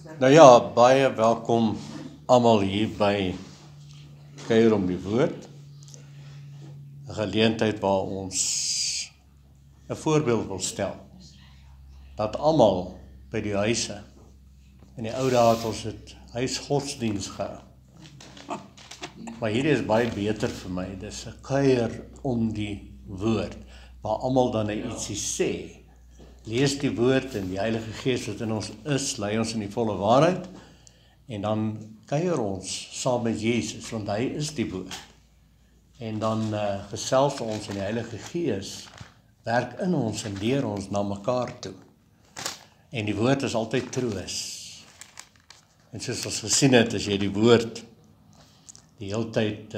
Nou ja, baie welkom almal hier by Kuier om die Woord. 'n Geleentheid waar ons 'n voorbeeld wil stel. Dat almal by die huise, in die ou dae het ons dit huisgodsdiens gehou. Maar hierdie is baie beter vir my, dis 'n kuier om die Woord, waar almal dan ietsie sê. Lees die Woord en die Heilige Gees wat in ons is, lei ons in die volle waarheid, en dan kuier ons saam met Jesus, want hy is die Woord. En dan gesels ons in die Heilige Gees, werk in ons en leer ons na mekaar toe. En die Woord is altyd troos. En soos ons gesien het, as jy die Woord die hele tyd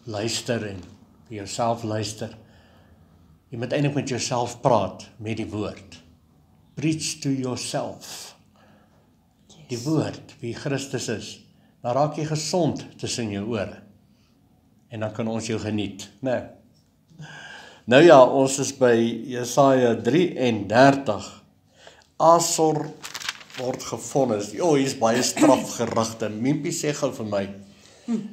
luister en vir jouself luister, jy moet eintlik met jouself praat met die Woord. Preach to yourself. Die Woord, wie Christus is, dan raak jy gesond tussen jou ore. En dan kan ons jou geniet, né? Nou ja, ons is by Jesaja 33. Asor word gevonnis. Hier is baie strafgerigte. Mimpie sê gou vir my,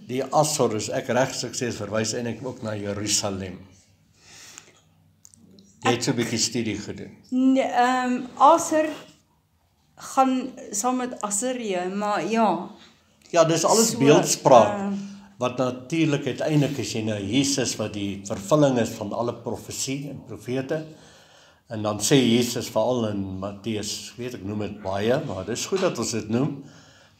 die Asor is ek reg sukses verwys eintlik ook na Jerusalem. Jy het so 'n bietjie studie gedoen. Nee, Aser gaan saam met Assirië, maar ja. Ja, dis alles beeldspraak, wat natuurlik uiteindelik is jy nou Jesus wat die vervulling is van alle profesie en profete. En dan sê Jesus veral in Matteus, weet ek noem dit baie, maar dis goed dat ons dit noem,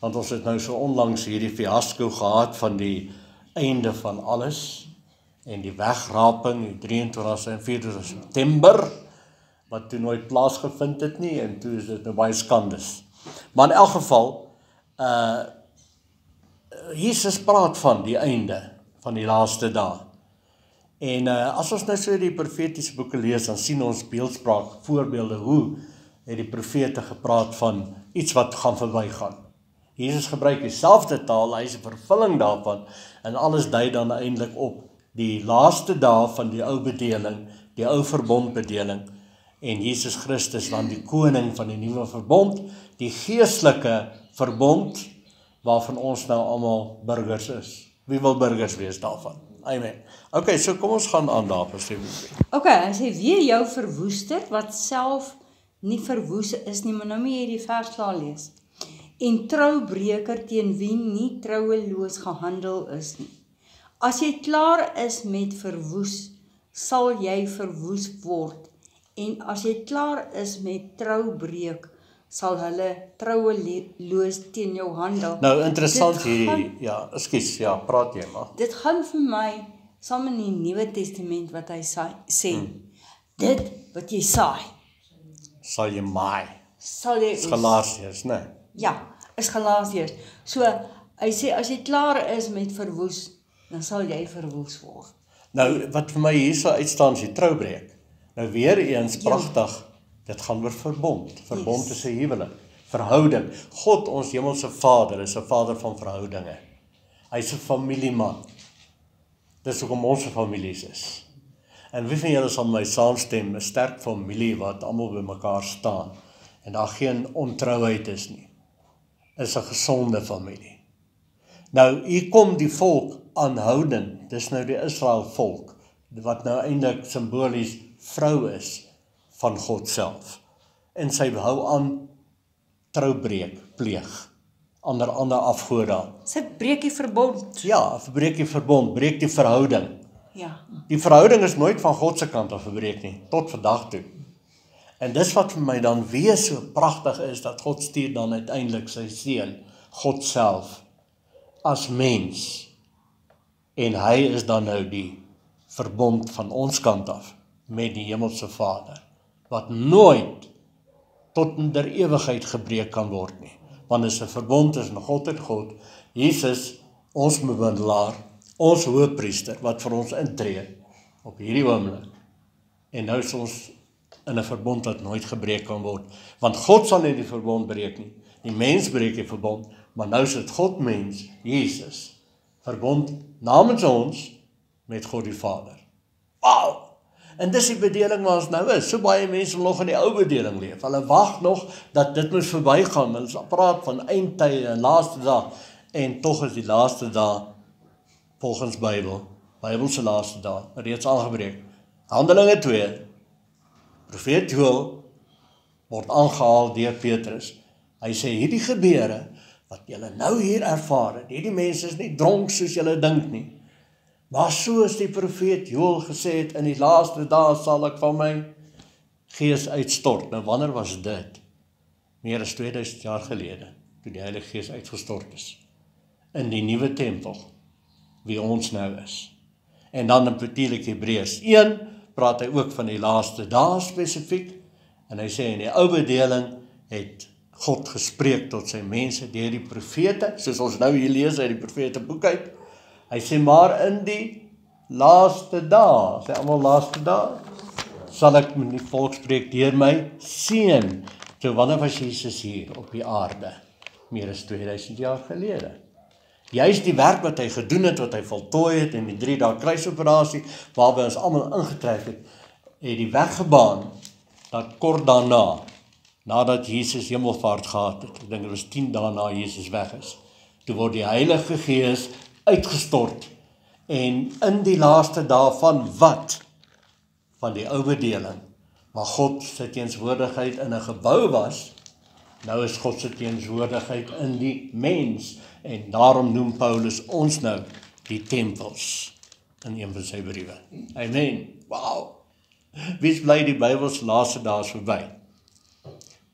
want ons het nou so onlangs hierdie fiasco gehad van die einde van alles, en die wegraping, die 23 en 24 September, wat toe nooit plaasgevind het nie, en toe is dit nou baie skandes. Maar in elk geval, Jesus praat van die einde, van die laaste dae. En as ons nou so die profetiese boeke lees, dan sien ons beeldspraak, voorbeelde, hoe het die profete gepraat van iets wat gaan verbygaan. Jesus gebruik dieselfde taal, hy is 'n vervulling daarvan, en alles dui dan eintlik op die laaste dae van die ou bedeling, die ou verbondbedeling, en Jesus Christus dan die koning van die nuwe verbond, die geestelike verbond, waarvan ons nou almal burgers is. Wie wil burgers wees daarvan? Amen. Okay, so kom ons gaan aan daar, asseblief. Okay, hy sê weer jou verwoester, wat self nie verwoes is nie, maar nou moet jy die vers klaar lees. En troubreker teen wie nie troueloos gehandel is nie. As jy klaar is met verwoes, sal jy verwoes word. En as jy klaar is met troubreek, sal hulle troueloos teen jou handel. Nou, interessant hierdie, ja, ekskuus, ja, praat jy maar. Dit gaan vir my, saam in die Nuwe Testament wat hy sê, dit wat jy saai, Sal jy maai. sal jy Dis Galasiërs, né? Ja, is Galasiërs. So, hy sê, as jy klaar is met verwoes, dan sal jy verwoes word. Nou, wat vir my hier so uitstaan is die troubreek. Nou weer eens, pragtig, dit gaan oor verbond. Verbond is 'n huwelik, verhouding. God, ons hemelse Vader, is 'n Vader van verhoudinge. Hy's 'n familieman. Dis hoekom ons 'n families is. En wie van julle sal my saamstem, 'n sterk familie wat almal by mekaar staan, en daar geen ontrouheid is nie, is 'n gesonde familie. Nou, hier kom die volk aanhoudend, dis nou die Israel volk, wat nou eintlik simbolies vrou is van God self. En sy hou aan troubreek pleeg, ander afgode. Sy breek die verbond. Ja, verbreek die verbond, breek die verhouding. Ja. Die verhouding is nooit van God se kant af verbreek nie, tot vandag toe. En dis wat vir my dan weer so pragtig is, dat God stuur dan uiteindelik sy seun, God self, as mens. En hy is dan nou die verbond van ons kant af, met die hemelse Vader, wat nooit tot in der ewigheid gebreek kan word nie. Want dit is 'n verbond tussen God en God, Jesus, ons bemiddelaar, ons hoëpriester, wat vir ons intree, op hierdie oomblik. En nou is ons in 'n verbond wat nooit gebreek kan word, want God sal nie die verbond breek nie, die mens breek die verbond, maar nou is dit God mens, Jesus, verbond namens ons, met God die Vader. Wow! En dis die bedeling waar ons nou is. So baie mense wil nog in die ou bedeling leef. Hulle wag nog dat dit moet verbygaan. Hulle praat van eindtye en laaste dag. En tog is die laaste dag volgens Bybelse laaste dag, reeds aangebreek. Handelinge 2, profeet Joël word aangehaal deur Petrus. Hy sê, hierdie gebeure, wat julle nou hier ervaar het, hierdie mense is nie dronk soos julle dink nie. Maar soos die profeet Joël gesê het, in die laaste dae sal ek van my gees uitstort. Nou wanneer was dit? Meer as 2000 jaar gelede, toe die Heilige Gees uitgestort is. In die nuwe tempel, wie ons nou is. En dan natuurlik Hebreërs 1, praat hy ook van die laaste dae spesifiek, en hy sê in die ou bedeling het God gespreek tot sy mense deur die profete, soos ons nou hier lees uit die profeteboek uit. Hy sê maar in die laaste dae, sê almal laaste dae, sal ek met die volk spreek deur my seun. So wanneer was Jesus hier op die aarde? Meer as 2000 jaar gelede. Juist die werk wat hy gedoen het, wat hy voltooi het in die 3 dae kruisoperasie, waarby ons almal ingetrek het die weg gebaan, dat kort daarna, nadat Jesus hemelvaart gehad het, ek dink dit was 10 dae na Jesus weg is, toe word die Heilige Gees uitgestort, en in die laaste dae van wat? Van die ou bedeling, waar God sy teenswoordigheid in 'n gebou was, nou is God se teenswoordigheid in die mens, en daarom noem Paulus ons nou die tempels in een van sy briewe. Amen. Wow. Wees bly die Bybelse laaste dae is verby.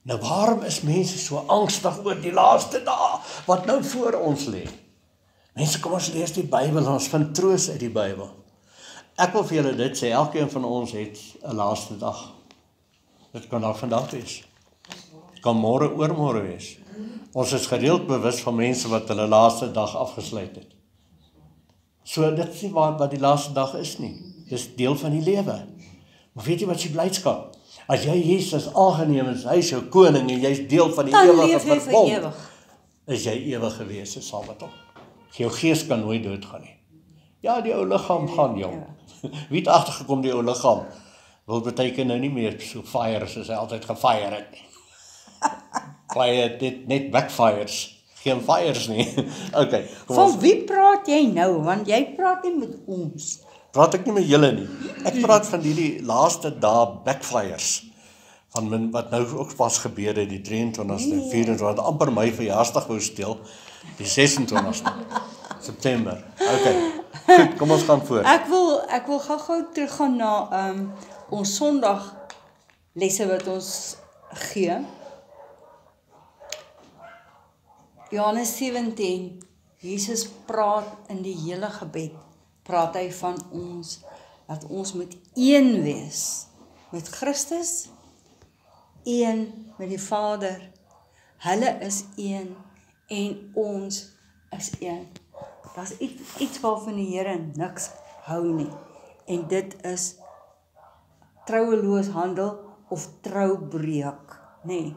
Nou waarom is mense so angstig oor die laaste dae wat nou voor ons lê? Mense, kom ons lees die Bybel en ons vind troos uit die Bybel. Ek wil vir julle dit sê, elkeen van ons het 'n laaste dag. Dit kan dalk vandag wees. Dit kan môre oormôre wees. Ons is gereeld bewus van mense wat hulle laaste dag afgesluit het. So dit is nie wat die laaste dag is nie. Dis deel van die lewe. Maar weet jy wat die blydskap? As jy Jesus aangeneem is, hy is jou koning en jy's deel van die ewige verbond, is jy ewig gewees saam met hom. Jou gees kan nooit doodgaan nie. Ja, die ou liggaam gaan jong. Wie het agtergekom die ou liggaam? Wil beteken nou nie meer so fire soos hy altyd gefire het nie. Fire dit net backfires. Geen fires nie. Okay. Van wie praat jy nou? Want jy praat nie met ons. Praat ek nie met julle nie. Ek praat van die laaste dae backfires. Van wat nou ook pas gebeur het, die 23ste en 24ste, amper my verjaarsdag wou steel, die 26ste September. Okay, goed, kom ons gaan voort. Ek wil gou teruggaan na ons Sondag lesse wat ons gee. Johannes 17, Jesus praat in die hele gebed, praat hy van ons, dat ons moet een wees, met Christus, een met die Vader, hulle is een, en ons is een. Dat is iets waarvan die Here niks hou nie, en dit is troueloos handel, of troubreek, nee,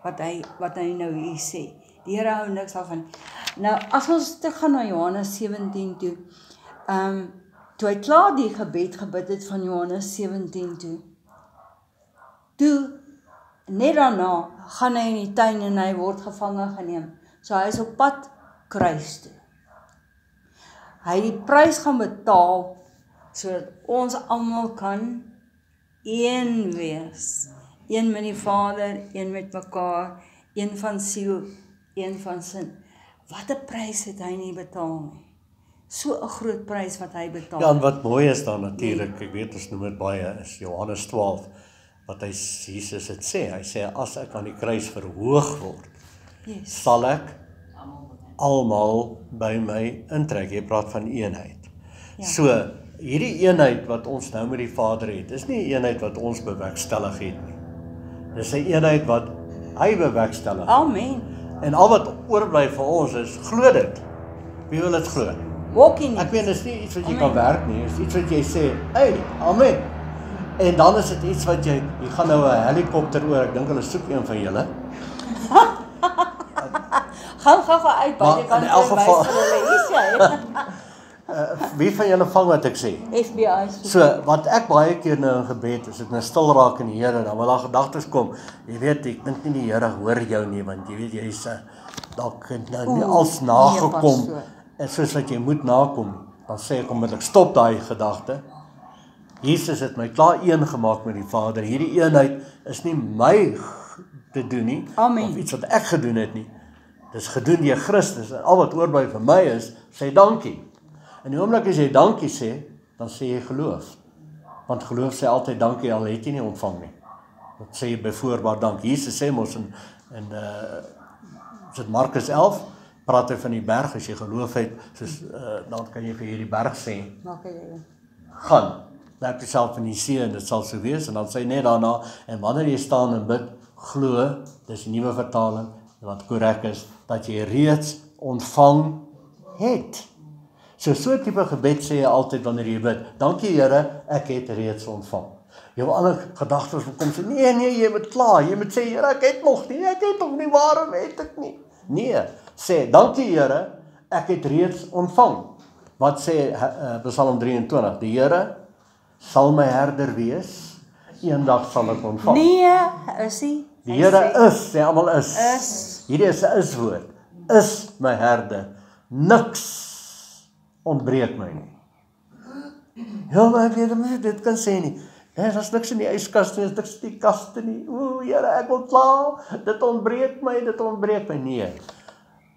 wat hy nou hier sê. Die Here hou niks daarvan. Nou, as ons teruggaan na Johannes 17 toe, toe hy klaar die gebed gebid het van Johannes 17 toe, net daarna, gaan hy in die tuin en hy word gevangen geneem. So hy is op pad kruis toe. Hy het die prys gaan betaal, sodat ons almal kan een wees. Een met die Vader, een met mekaar, een van siel, een van sin. Wat 'n prys het hy nie betaal nie. So 'n groot prys wat hy betaal. Ja, en wat mooi is dan natuurlik, ek weet ons noem dit baie, is Johannes 12, wat Jesus het sê. Hy sê, as ek aan die kruis verhoog word, sal ek almal by my intrek. Jy praat van eenheid. Ja. So, hierdie eenheid wat ons nou met die Vader het, is nie 'n eenheid wat ons bewerkstellig het nie. Dis 'n eenheid wat hy bewerkstellig. Amen. En al wat oorbly vir ons is, glo dit. Wie wil dit glo? Walking. Ek weet, dis nie iets wat jy kan werk nie, dis iets wat jy sê, hey, amen. En dan is dit iets wat jy gaan nou 'n helikopter oor, ek dink hulle soek een van julle. Gaan uit, want jy kan in elk geval, Wie van julle vang wat ek sê? FBI. So, wat ek baie keer nou in gebed, as ek nou stil raak in die Here, dan wil daar gedagtes kom, jy weet, ek dink nie die Here hoor jou nie, want jy weet, jy's dalk nou nie als nagekom, en soos wat jy moet nakom, dan sê ek onmiddellik, stop daai gedagte. Jesus het my klaar een gemaak met die Vader, hierdie eenheid is nie my te doen nie, Amen. of iets wat ek gedoen het nie, dis gedoen deur Christus, en al wat oorbly vir my is, sê dankie. In die oomblik as jy dankie sê, dan sê jy geloof. Want geloof sê altyd dankie, al het jy nie ontvang nie. Dat sê jy byvoorbaar dank. Jesus sê mos in is dit Markus 11, praat hy van die berg, as jy geloof het, soos, dan kan jy vir hierdie berg sê, gaan, werp jouself in die see, en dit sal so wees, en dan sê hy net daarna, en wanneer jy staan en bid, glo, dis die nuwe vertaling, wat korrek is, dat jy reeds ontvang het. So tipe gebed sê jy altyd wanneer jy bid, dankie Here, ek het reeds ontvang. Jou ander gedagtes kom sê, nee, jy moet klaar, jy moet sê, Here, ek het nog nie, waarom het ek nie? Nee, sê, dankie Here, ek het reeds ontvang. Wat sê Psalm 23, die Here sal my herder wees, eendag sal ek ontvang. Nee, is hy? Die Here is, sê almal is. Hierdie is 'n is-woord. Is my herder. Niks ontbreek my nie. Ja, maar ek weet nie, dit kan sê nie. Daar's niks in die yskas nie, niks in die kaste nie. O, Here, ek wil klaar. Dit ontbreek my. Nee.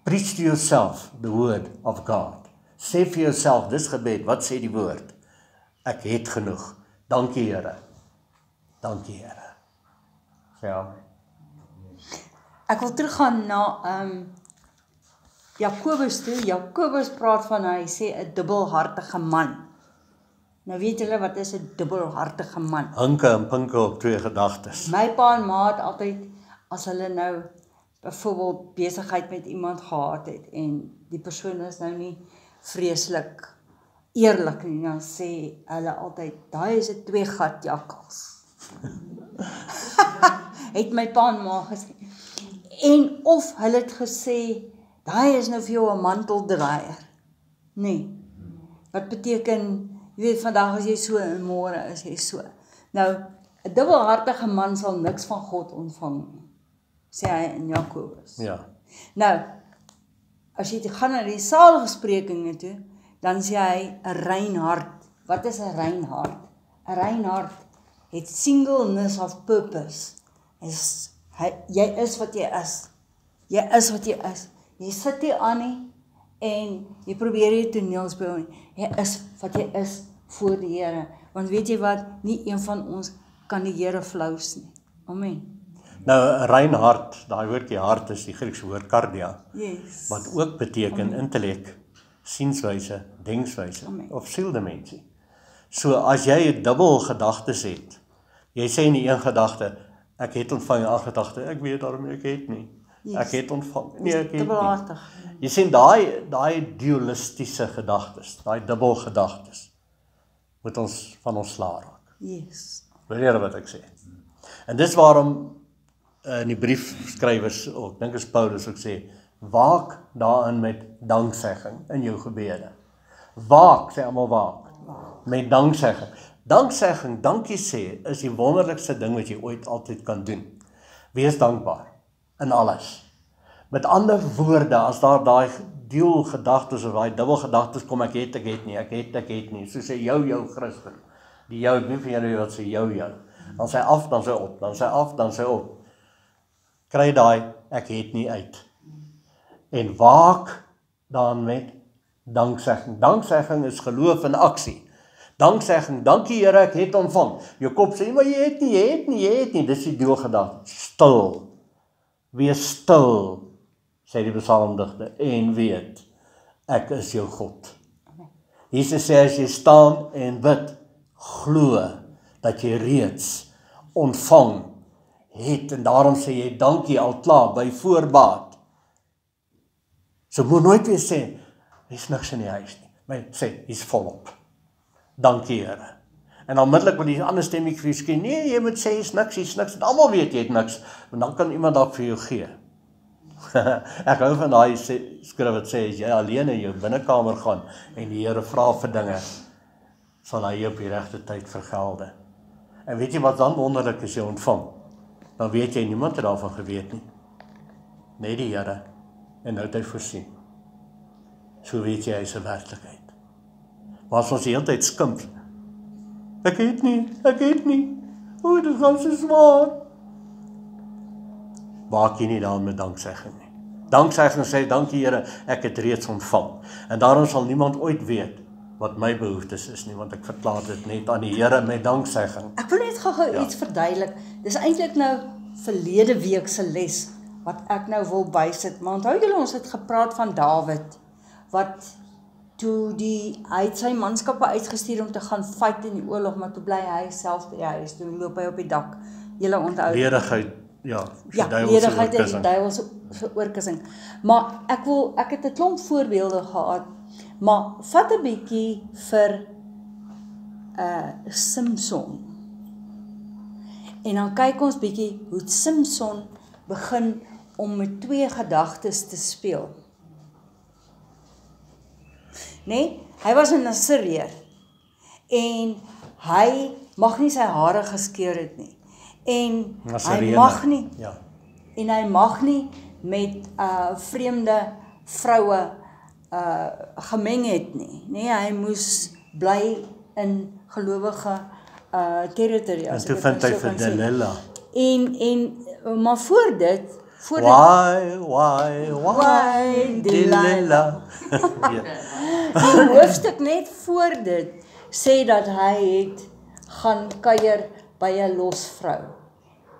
Preach to yourself the word of God. Sê vir jouself, dis gebed. Wat sê die woord? Ek het genoeg. Dankie, Here. Dankie, Here. Sê amen. Ek wil teruggaan na Jakobus toe. Jakobus praat van, hy sê 'n dubbelhartige man. Nou weet julle wat is 'n dubbelhartige man? Hinke en pinke op twee gedagtes. My pa en ma het altyd, as hulle nou byvoorbeeld besigheid met iemand gehad het en die persoon is nou nie vreeslik eerlik nie, dan sê hulle altyd, daai is 'n twee gat jakkals. Het my pa en ma gesê. En of hulle het gesê, daai is nou vir jou 'n manteldraaier. Nee. Wat beteken, jy weet, vandag is jy so en môre is jy so. Nou, 'n dubbelhartige man sal niks van God ontvang nie, sê hy in Jakobus. Ja. Nou, as jy gaan na die saaligsprekinge toe, dan sê hy 'n rein hart. Wat is 'n rein hart? 'n Rein hart het singleness of purpose. Jy is wat jy is. Jy is wat jy is. Jy sit hier aan nie en jy probeer jy toneel speel nie. Jy is wat jy is voor die Here. Want weet jy wat? Nie een van ons kan die Here flous nie. Amen. Nou, 'n rein hart, daai woordjie hart is die Griekse woord kardia, Yes. wat ook beteken intellek, sienswyse, denkswyse Amen. of sieldimensie. So as jy 'n dubbel gedagtes het, jy sê in die een gedagte, ek het ontvang, die ander gedagte, ek weet daarom ek het nie. Yes. Ek het ontvang. Nee, ek het nie. Dubbelhartig. Jy sien daai dualistiese gedagtes, daai dubbelgedagtes moet ons van ons slaag raak. Yes. Hoor wat ek sê. En dis waarom in die briefskrywers, ek dink is Paulus ook sê, waak daarin met danksegging in jou gebede. Waak, sê almal waak, met danksegging. Danksegging, dankie sê, is die wonderlikste ding wat jy ooit altyd kan doen. Wees dankbaar in alles. Met ander woorde, as daar daai deelgedagtes of daai dubbelgedagtes kom, ek het nie, so sê jou Christen. Die jou, nie vir julle wat sê jou. Dan sê af, dan sê op, dan sê af, dan sê op. Kry daai, ek het nie uit. En waak dan met danksegging. Danksegging is geloof in aksie. Danksegging, dankie Here, ek het ontvang. Jou kop sê, maar jy het nie. Dis die deelgedagte. Stil. Wees stil, sê die psalmdigter, en weet, ek is jou God. Jesus sê, as jy staan en bid, glo, dat jy reeds ontvang het, en daarom sê jy, dankie al klaar, by voorbaat. So moet nooit weer sê, is niks in die huis nie, maar sê, is volop. Dankie Here. En onmiddellik wil die ander stemmetjie vir jou skree, nee, jy moet sê, is niks, en almal weet jy het niks, en dan kan iemand dalk vir jou gee. Ek hou van daai skrif wat sê, as jy alleen in jou binnekamer gaan en die Here vra vir dinge, sal hy jou op die regte tyd vergelde. En weet jy wat dan wonderlik as jy ontvang? Dan weet jy, niemand het daarvan geweet nie. Net die Here. En nou het hy voorsien. So weet jy, hy is 'n werklikheid. Maar as ons die hele tyd skimp, ek het nie, o, dit gaan so swaar. Maak jy nie dan met danksegging nie. Danksegging sê, dankie Here, ek het reeds ontvang. En daarom sal niemand ooit weet wat my behoeftes is nie, want ek verklaar dit net aan die Here met danksegging. Ek wil net gou iets verduidelik. Dis eintlik nou verlede week se les wat ek nou wil bysit. Maar onthou julle, ons het gepraat van Dawid wat toe hy het sy manskappe uitgestuur om te gaan fight in die oorlog, maar toe bly hy self by die huis, toe loop hy op die dak. Julle onthou. Ledigheid, ja, ledigheid en die duiwelse oorkussing. Maar ek het 'n klomp voorbeelde gehad, maar vat 'n bietjie vir Samson. En dan kyk ons bietjie hoe Samson begin om met 2 gedagtes te speel. Nee, hy was 'n Assiriër en hy mag nie sy hare geskeur het nie. En hy mag nie. Ja. En hy mag nie met vreemde vroue gemeng het nie. Nee, hy moes bly in gelowige territorie. En toe vind hy vir Delilah. Maar voor dit Why, Delilah. Ja. Die hoofstuk net voor dit sê dat hy het gaan kuier by 'n losvrou.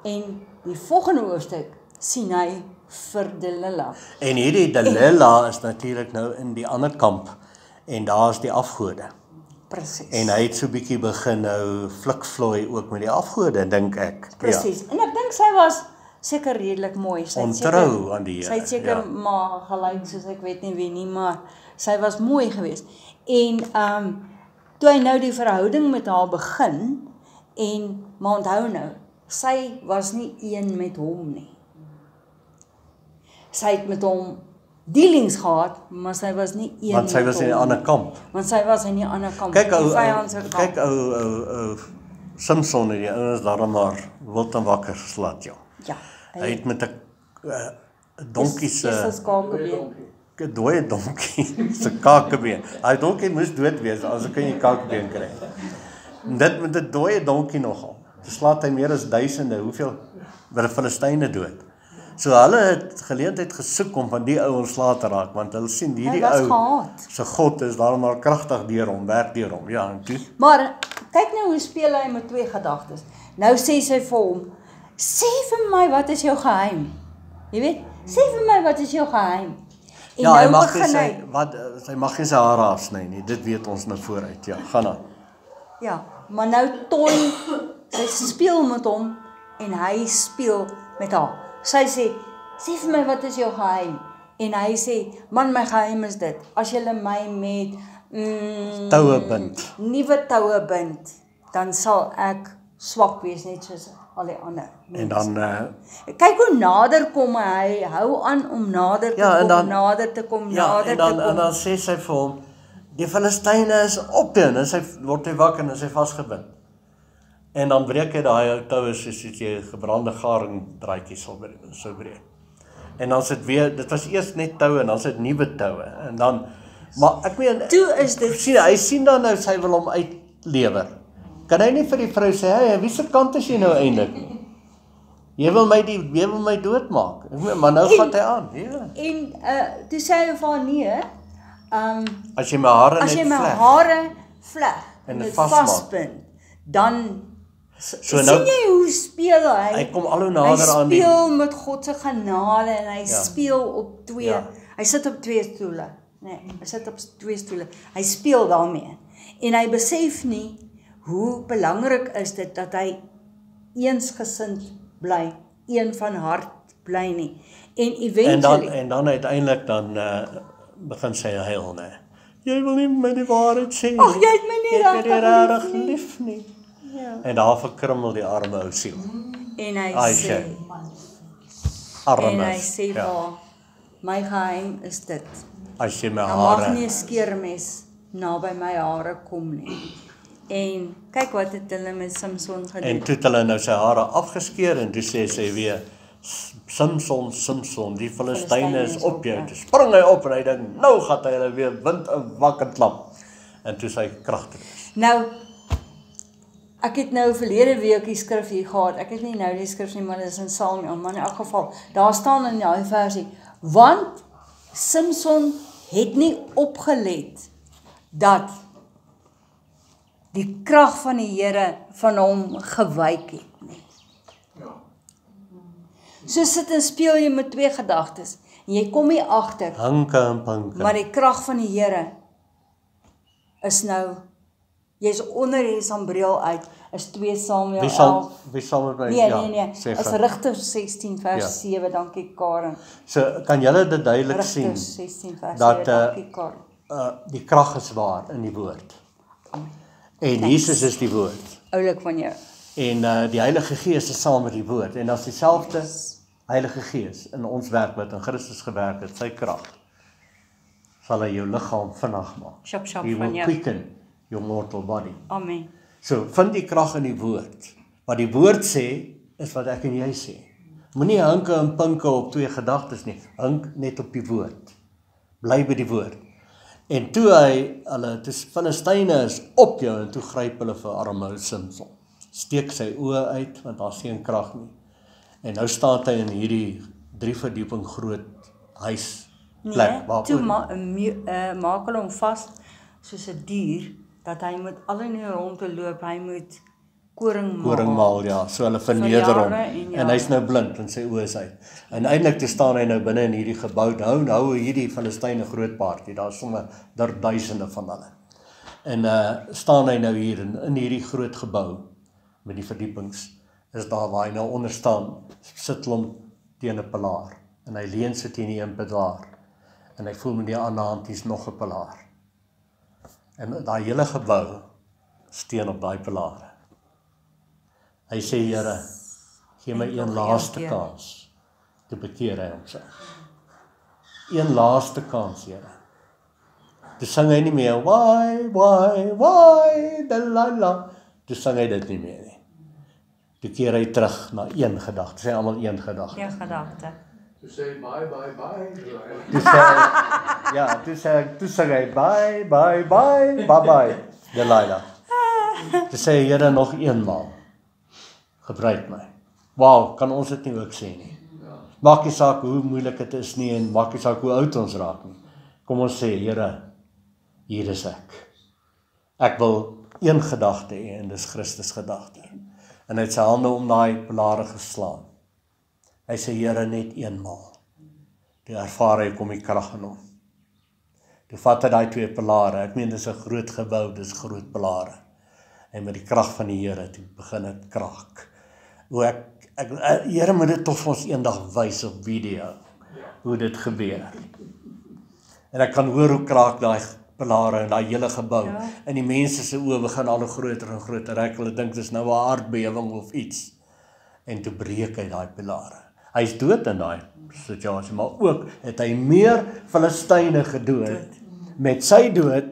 En die volgende hoofstuk sien hy vir Delilah. En hierdie Delilah is natuurlik nou in die ander kamp en daar is die afgode. Presies. En hy het so bietjie begin nou flikvloei ook met die afgode, dink ek. Presies. Ja. En ek dink sy was seker redelik mooi. Sy ontrou aan die Here. Sy het seker maar gelyk soos ek weet nie wie nie, maar sy was mooi geweest. En toe hy nou die verhouding met haar begin maar onthou nou, sy was nie een met hom nie. Sy het met hom dealings gehad, maar sy was nie een met hom. Want sy was in 'n ander kamp. Want sy was in 'n ander kamp. Kyk ou Samson en die ouens daar maar wild en wakker geslat, ja. Ja. Hy het met 'n donkie se dooie donkie se kakebeen. Hy donkie moes dood wees as ek kan jy kakebeen kry. Dit met 'n dooie donkie nogal. Slaat hy meer as duisende, hoeveel Filistyne dood. So hulle het geleentheid gesoek om van die ou ontslae te raak, want hulle sien hierdie ou se God is daar maar kragtig deur hom, werk deur hom. Ja, en toe. Maar kyk nou hoe speel hy met 2 gedagtes. Nou sê sy vir hom, sê vir my wat is jou geheim? Jy weet, sê vir my wat is jou geheim? En ja, nou hy mag sy mag nie sy hare afsny nie. Dit weet ons nou vooruit. Ja, gaan aan. Ja, maar nou toy sy speel met hom en hy speel met haar. Sy sê vir my wat is jou geheim? En hy sê, man, my geheim is dit. As jy my met toue bind. Nuwe toue bind, dan sal ek swak wees net soos al die ander. En dan kyk hoe nader kom hy hou aan om nader te kom, nader te kom. En dan sê sy vir hom, die Filistyne is op en sy word hy wakker en sy vasgebind. En dan breek hy daai toue soos jy gebrande garing draadjies sou breek. En dan sit weer, dit was eers net toue en dan sit nuwe toue. En dan, maar ek meen, toe is dit hy sien dan nou sy wil hom uitlewer. Kan hy nie vir die vrou sê, hey, wie se kant is jy nou eintlik nie? Jy wil my doodmaak. Maar nou vat hy aan. Ja. En toe sê hy vir haar nee. As jy my hare vleg en dit vasbind, dan sien jy hoe speel hy? Hy kom al hoe nader aan die. Hy speel met God se genade en hy speel op 2. Ja. Hy sit op 2 stoele. Nee, hy sit op 2 stoele. Hy speel daarmee. En hy besef nie hoe belangrik is dit dat hy eensgesind bly, een van hart bly nie. En eventually en dan uiteindelik begin sy huil, nee. Jy wil nie my die waarheid sê nie. Ag, jy het my nie regtig lief nie. Ja. En daar verkrummel die arme ou siel. En hy sê, arme. En hy sê, My geheim is dit. As jy my Dan mag hare nie 'n skeermes naby my hare kom nie. En kyk wat het hulle met Samson en gedoen. toe het hulle nou sy hare afgeskeer en toe sê sy weer Samson, Samson, die Filistyne is op jou. Toe spring hy op en hy dink, nou gaan hy hulle weer wind en wakker klap. En toe sy kragtig is. Nou, ek het nou verlede week die skrif hier gehad. Ek het nie nou die skrif nie, maar dit is in Psalm, maar in elk geval, daar staan in die versie, want Samson het nie opgelet dat die krag van die Here van hom gewyk het nie. So sit en speel jy met twee gedagtes en jy kom nie agter, Hanke en panke. maar die krag van die Here is nou, jy's onder die sambreel uit, is 2 Samuel 11. Wie sal met my? Nee, sê is gou. Rigters 16 vers Ja. 7, dankie Karen. So kan julle dit duidelik sien Rigters 16 vers dat 7, dankie Karen. die krag is waar in die woord. En Jesus is die woord. Oulik van jou. En die Heilige Gees is saam met die woord. En as dieselfde Heilige Gees in ons werk wat in Christus gewerk het, sy krag, sal hy jou liggaam vinnig maak. Shop He will van jou. quicken your mortal body. Amen. So, vind die krag in die woord. Wat die woord sê, is wat ek en jy sê. Moenie hinke en pinke op twee gedagtes nie. Hink net op die woord. Bly by die woord. En toe toe Filistyne is op jou, en toe gryp hulle vir arme Samson. Steek sy oë uit, want daar's geen krag nie. En nou staan hy in hierdie 3 verdieping groot huisplek. Nee, toe maak hulle hom vas soos 'n dier, dat hy moet al in die rondte loop, hy moet koringmaal, ja, so hulle verneder hom. jare en En hy's nou blind en sy oë is uit. En eintlik te staan hy nou binne in hierdie gebou, nou hierdie Filistyne groot paartjie, daar's sommer duisende van hulle. En staan hy nou hier in hierdie groot gebou met die verdiepings, is daar waar hy nou onder staan, sit hom teen 'n pilaar. En hy leun sit teen die een pilaar. En hy voel met die ander hand hier's nog 'n pilaar. En daai hele gebou steen op daai pilare. Hy sê, Here, gee my een laaste kans. Toe bekeer hy homself. Een laaste kans, Here. Toe sing hy nie meer, why, Delilah. Toe sing hy dit nie meer nie. Toe keer hy terug na een gedagte. Sê almal een gedagte. Een gedagte. To say bye. Toe sê toe sing hy, bye, Delilah. Toe sê hy, Here, nog eenmaal. Gebruik my. Wow, kan ons dit nie ook sê nie? Maak nie saak hoe moeilik dit is nie en maak nie saak hoe oud ons raak nie. Kom ons sê, Here, hier is ek. Ek wil een gedagte hê en dis Christus gedagte. En hy het sy hande om daai pilare geslaan. Hy sê, Here, net eenmaal. Toe ervaar hy kom die krag in hom. Toe vat hy daai 2 pilare. Ek meen dis 'n groot gebou, dis groot pilare. En met die krag van die Here toe begin dit kraak. Hoe Here moet dit tog vir ons eendag wys op video, hoe dit gebeur. En ek kan hoor hoe kraak daai pilare en daai hele gebou. Ja. En die mense se oë begin al hoe groter en groter. Hulle dink dis nou 'n aardbewing of iets. En toe breek hy daai pilare. Hy's dood in daai situasie, maar ook het hy meer Filistyne gedood met sy dood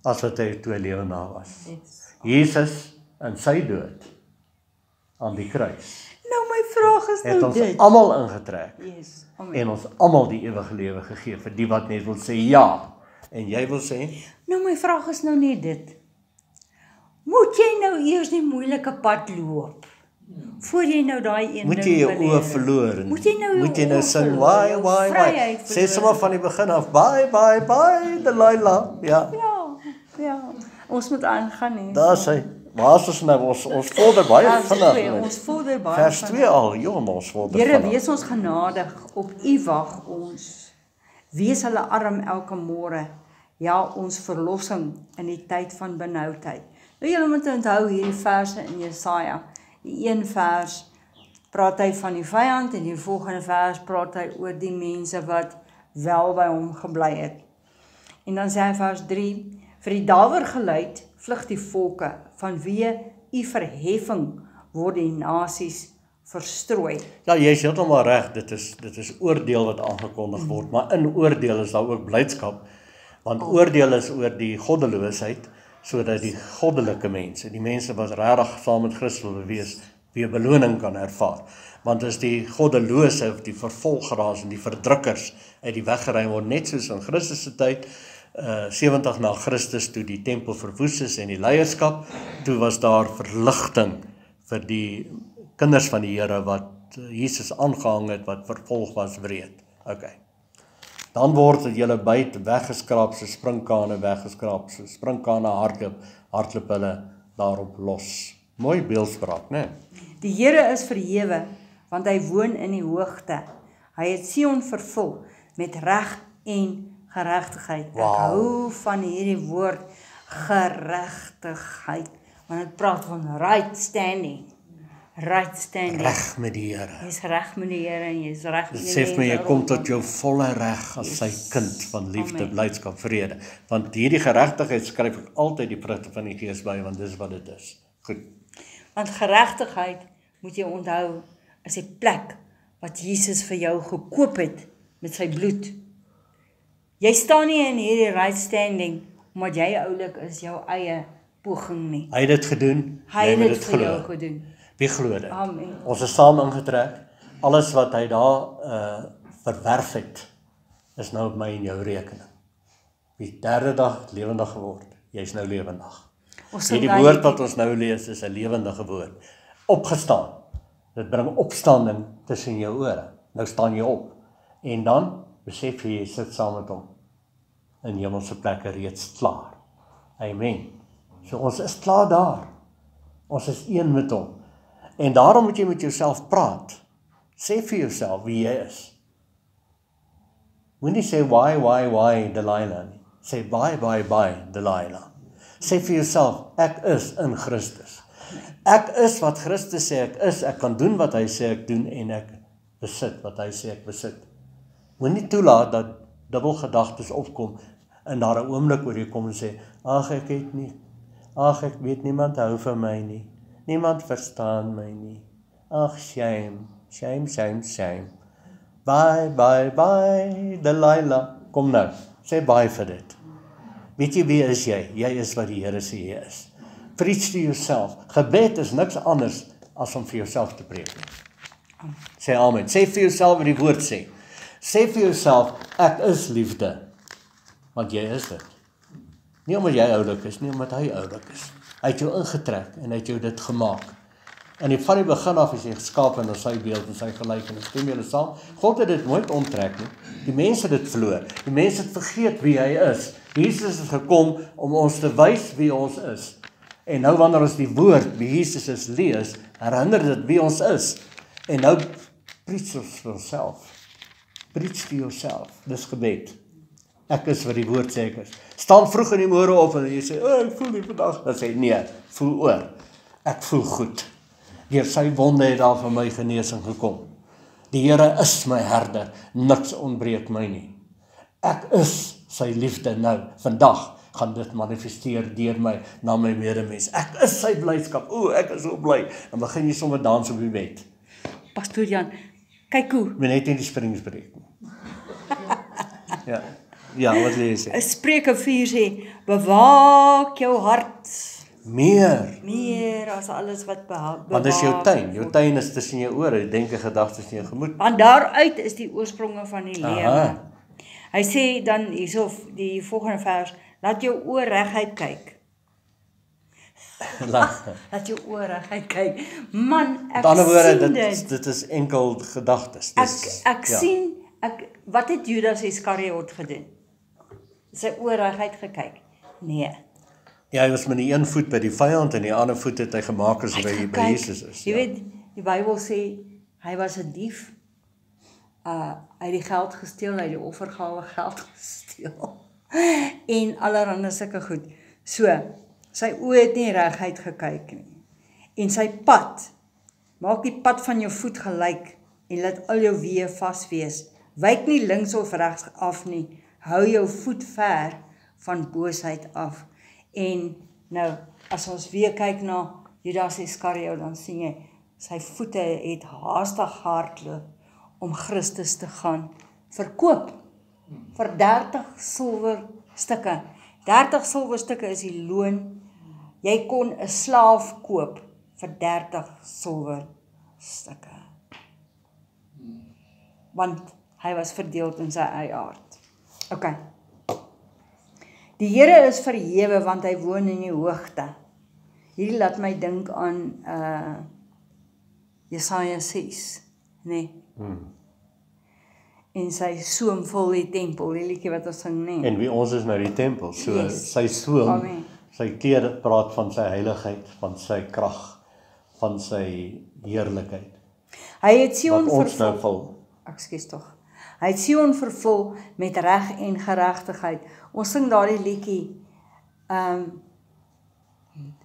as wat hy toe lewendig was. Jesus in sy dood aan die kruis Nou my vraag is het nou ons dit. almal ingetrek Yes. Amen. en ons almal die ewige lewe gegee vir die wat net wil sê ja. En jy wil sê? Nou my vraag is nou net dit. Moet jy nou eers die moeilike pad loop? Voor jy nou daai een Moet jy jou oë verloor en Moet jy nou jou moet jy nou oë sing verloor, jou why vryheid sê verloor. sommer van die begin af bye Delilah. Ja. Ja. Ons moet aangaan nie. Daar sê, waar is ons nou? Ons vorder baie Vers 2, vinnig. ons vorder baie Vers vinnig. 2 al, jong, ons vorder Here, vinnig. wees ons genadig, op U wag ons. Wees hulle arm elke môre. Ja, ons verlossing in die tyd van benoudheid. Nou julle moet onthou hierdie verse in Jesaja. Die een vers praat hy van die vyand en die volgende vers praat hy oor die mense wat wel by hom gebly het. En dan sê hy vers 3, vir die dawergeluid vlug die volke, vanweë U verheffing word die nasies verstrooi. Ja, jy is heeltemal reg, dit is oordeel wat aangekondig word, maar in oordeel is daar ook blydskap, want oordeel is oor die goddeloosheid, sodat die goddelike mense, die mense wat regtig saam met Christus wil wees, weer beloning kan ervaar. Want as die goddelose of die vervolgeraars en die verdrukkers uit die weg geruim word, net soos in Christus se tyd, 70 na Christus, toe die tempel verwoes is en die leierskap, toe was daar verligting vir die kinders van die Here wat Jesus aangehang het, wat vervolg was wreed. Okay. Dan word het julle byt weggeskraap, so sprinkane weggeskraap, so sprinkane hardloop hulle daarop los. Mooi beeldspraak, né? Die Here is verhewe, want hy woon in die hoogte. Hy het Sion vervul met reg en geregtigheid. Ek hou van hierdie woord geregtigheid, want dit praat van right standing. Right standing. Reg met die Here. Jy's reg met die Here en jy's reg met die Dit sê vir my, jy kom tot jou volle reg as sy kind van liefde, Amen. blydskap, vrede. Want hierdie geregtigheid skryf ek altyd die vrugte van die Gees by, want dis wat dit is. Goed. Want geregtigheid, moet jy onthou, is die plek wat Jesus vir jou gekoop het met sy bloed. Jy staan nie in hierdie right standing omdat jy oulik is, jou eie poging nie. Hy het dit gedoen, Hy jy het moet dit dit vir jou glo. gedoen. Wie glo dit? Amen. Ons is saam ingetrek. Alles wat hy daar verwerf het, is nou op my en jou rekening. Die derde dag lewendig geword. Jy's nou lewendig. Die woord wat ons nou lees is 'n lewendige woord. Opgestaan. Dit bring opstanding tussen jou ore. Nou staan jy op. En dan besef jy sit saam met hom in hemelse plekke reeds klaar. Amen. So ons is klaar daar. Ons is een met hom. En daarom moet jy met jouself praat. Sê vir jouself wie jy is. Moenie sê why Delilah nie. Sê bye Delilah. Sê vir jouself, ek is in Christus. Ek is wat Christus sê ek is, ek kan doen wat hy sê ek doen en ek besit wat hy sê ek besit. Moenie toelaat dat dubbelgedagtes opkom en daar 'n oomblik oor jy kom en sê, ag ek het nie, ag ek weet niemand hou van my nie, niemand verstaan my nie, ag shame, bye Delilah, kom nou, sê bye vir dit. Weet jy wie is jy? Jy is wat die Here sê jy is. Preach to yourself. Gebed is niks anders as om vir jouself te preek. Sê amen. Sê vir jouself wat die woord sê. Sê vir jouself, ek is liefde. Want jy is dit. Nie omdat jy oulik is, nie omdat hy oulik is. Hy het jou ingetrek en hy het jou dit gemaak. En van die begin af is jy geskaap in sy beeld en sy gelykenis. Stem julle saam? God het dit nooit onttrek nie. Die mense het dit verloor. Die mense het vergeet wie hy is. Jesus is gekom om ons te wys wie ons is. En nou wanneer ons die woord wie Jesus is lees, herinner dit wie ons is. En nou preach ons vir onsself. Preach to yourself. Dis gebed. Ek is wat die woord sê ek is. Staan vroeg in die môre op en jy sê, ek voel nie vandag. Dan sê nee, voel oor. Ek voel goed. Deur sy wonde het daar vir my genesing gekom. Die Here is my herder, niks ontbreek my nie. Ek is sy liefde nou, vandag gaan dit manifesteer deur my, na my medemens. Ek is sy blydskap, ek is so bly. Dan begin jy sommer dans op die bed. Pastoor Jan, kyk hoe. Ek ben net in die springs breek. Ja, wat wil jy sê? Spreuke 4 sê, bewaak jou hart. Meer as alles wat bewaak. Want dis jou tuin is tussen jou ore, denke, gedagtes in jou gemoed. Want daaruit is die oorspronge van die lewe. Aha. Hy sê dan hierso die volgende vers, laat jou oor reguit kyk. Laat jou oor reguit kyk. Man, ek Met ander woorde, sien dit. dit is enkel gedagtes. Ek sien, wat het Judas Iskariot gedoen? Sy oor reguit gekyk? Nee. Ja, hy was met die een voet by die vyand en die ander voet het hy gemaak as hy by Jesus is. Jy weet, die Bybel sê, hy was 'n dief. Hy het die geld gesteel, hy het die offergawe geld gesteel. En allerhande sulke goed. So, sy oë het nie reguit gekyk nie. En sy pad, maak die pad van jou voet gelyk en laat al jou weë vas wees. Wyk nie links of regs af nie. Hou jou voet ver van boosheid af. En nou, as ons weer kyk na Judas Iskariot, dan sien jy, sy voete het haastig hardloop om Christus te gaan verkoop vir 30 silwerstukke. 30 silwerstukke is die loon. Jy kon 'n slaaf koop vir 30 silwerstukke. Want hy was verdeeld in sy eie hart. OK. Die Here is verhewe want hy woon in die hoogte. Hierdie laat my dink aan Jesaja 6, nee. En sy soem vol die tempel, die liedjie wat ons sing, nee. En wie ons is nou die tempel, so Yes. sy soem, Amen. sy klere praat van sy heiligheid, van sy krag, van sy heerlikheid. Hy het Sion Wat ons nou vervul. vul. Ekskuus tog. Hy het Sion vervul met reg en geregtigheid. Ons sing daardie liedjie.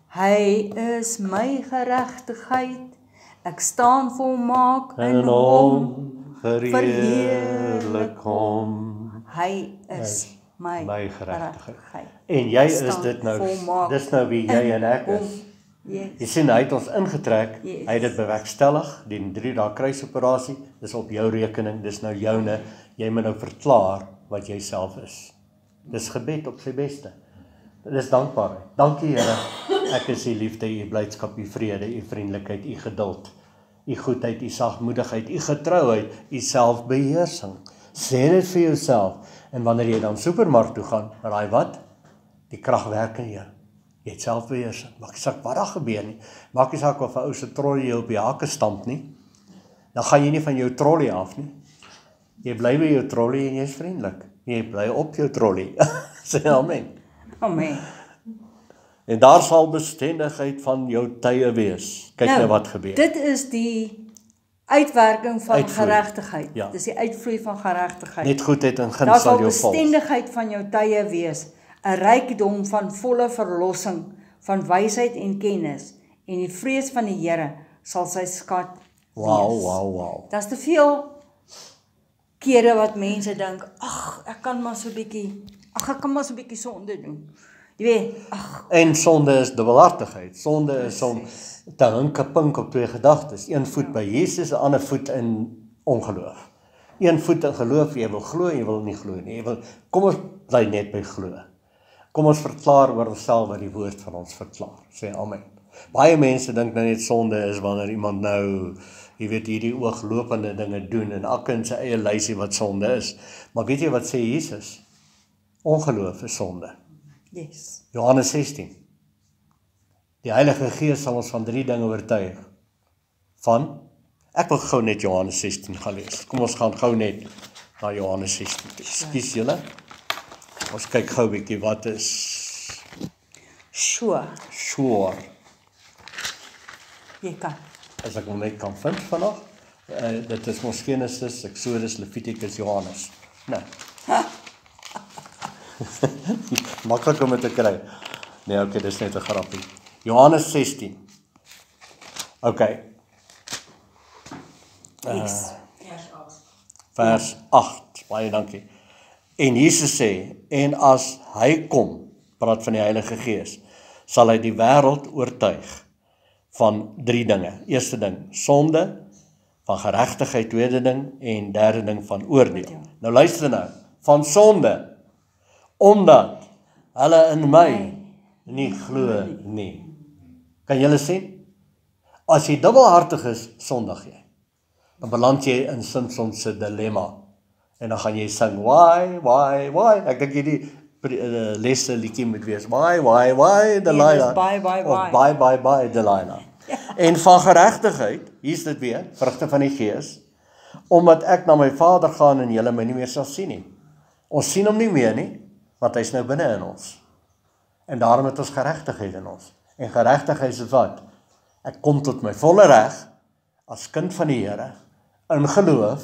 Hy is my geregtigheid. Ek staan volmaak in hom. Verheerlik hom. Hy is my geregtigheid. geregtigheid. En jy Ek is staan dit nou, volmaak dis nou wie jy en ek in is. hom. Yes. Jy sien, hy het ons ingetrek, Yes. hy het dit bewerkstellig, die 3 dae kruisoperasie, dis op jou rekening, dis nou joune, jy moet nou verklaar wat jy self is. Dis gebed op sy beste. Dis dankbaarheid. Dankie Here, ek is u liefde, u blydskap, u vrede, u vriendelikheid, u geduld, u goedheid, u sagmoedigheid, u getrouheid, u selfbeheersing. Sê dit vir jouself, en wanneer jy dan supermark toe gaan, raai wat? Die krag werk in jou. Jy het selfbeheersing. Maak nie saak wat daar gebeur nie. Maak nie saak of 'n ou se trolley jou op die hake stamp nie. Dan gaan jy nie van jou trolley af nie. Jy bly by jou trolley en jy's vriendelik. Jy bly op jou trolley. Sê amen. Amen. En daar sal bestendigheid van jou tye wees. Kyk nou wat gebeur. Dit is die uitwerking van Uitvloei. geregtigheid. Ja. Dis die uitvloei van geregtigheid. Net goedheid en Daar guns sal sal jou volg. bestendigheid van jou tye wees, 'n rykdom van volle verlossing, van wysheid en kennis, en die vrees van die Here sal sy skat wees. Wow. Daar's te veel kere wat mense dink, ek kan maar so 'n bietjie sonde doen. Jy weet, En sonde is dubbelhartigheid. Sonde is om te hinkepink op 2 gedagtes. Een voet by Jesus, 'n ander voet in ongeloof. Een voet in geloof, jy wil glo, jy wil nie glo nie. Kom ons bly net by glo. Kom ons verklaar oor onsself wat die woord van ons verklaar. Sê amen. Baie mense dink nou net sonde is wanneer iemand nou, jy weet, hierdie ooglopende dinge doen en elke in sy eie lysie wat sonde is. Maar weet jy wat sê Jesus? Ongeloof is sonde. yes. Johannes 16. Die Heilige Gees sal ons van 3 dinge oortuig. Ek wil gou net Johannes 16 gaan lees. Kom ons gaan gou net na Johannes 16. Ekskuus julle. Ons kyk gou 'n bietjie wat is Sure, jy kan. as ek hom net kan vind vanaand. Dit is mos Genesis, Exodus, Levitikus, Johannes. Nou. Maklik om dit te kry. Nee, okay, dis net 'n grappie. Johannes 16. Okay. Yes. Vers 8. Baie dankie. En Jesus sê, en as hy kom, praat van die Heilige Gees, sal hy die wêreld oortuig van 3 dinge. Eerste ding, sonde, van geregtigheid, tweede ding, en derde ding van oordeel. Nou luister nou, van sonde, omdat hulle in my nie glo nie. Kan julle sien? As jy dubbelhartig is, sondig jy. Dan beland jy in Simpson se dilemma. En dan gaan jy sing, why? Ek dink hierdie lesse liedjie moet wees, why, Delilah. Of bye, Delilah. En van geregtigheid, hier's dit weer, vrugte van die Gees, omdat ek na my Vader gaan en julle my nie meer sal sien nie. Ons sien hom nie meer nie, want hy's nou binne in ons. En daarom het ons geregtigheid in ons. En geregtigheid is wat? Ek kom tot my volle reg as kind van die Here in geloof.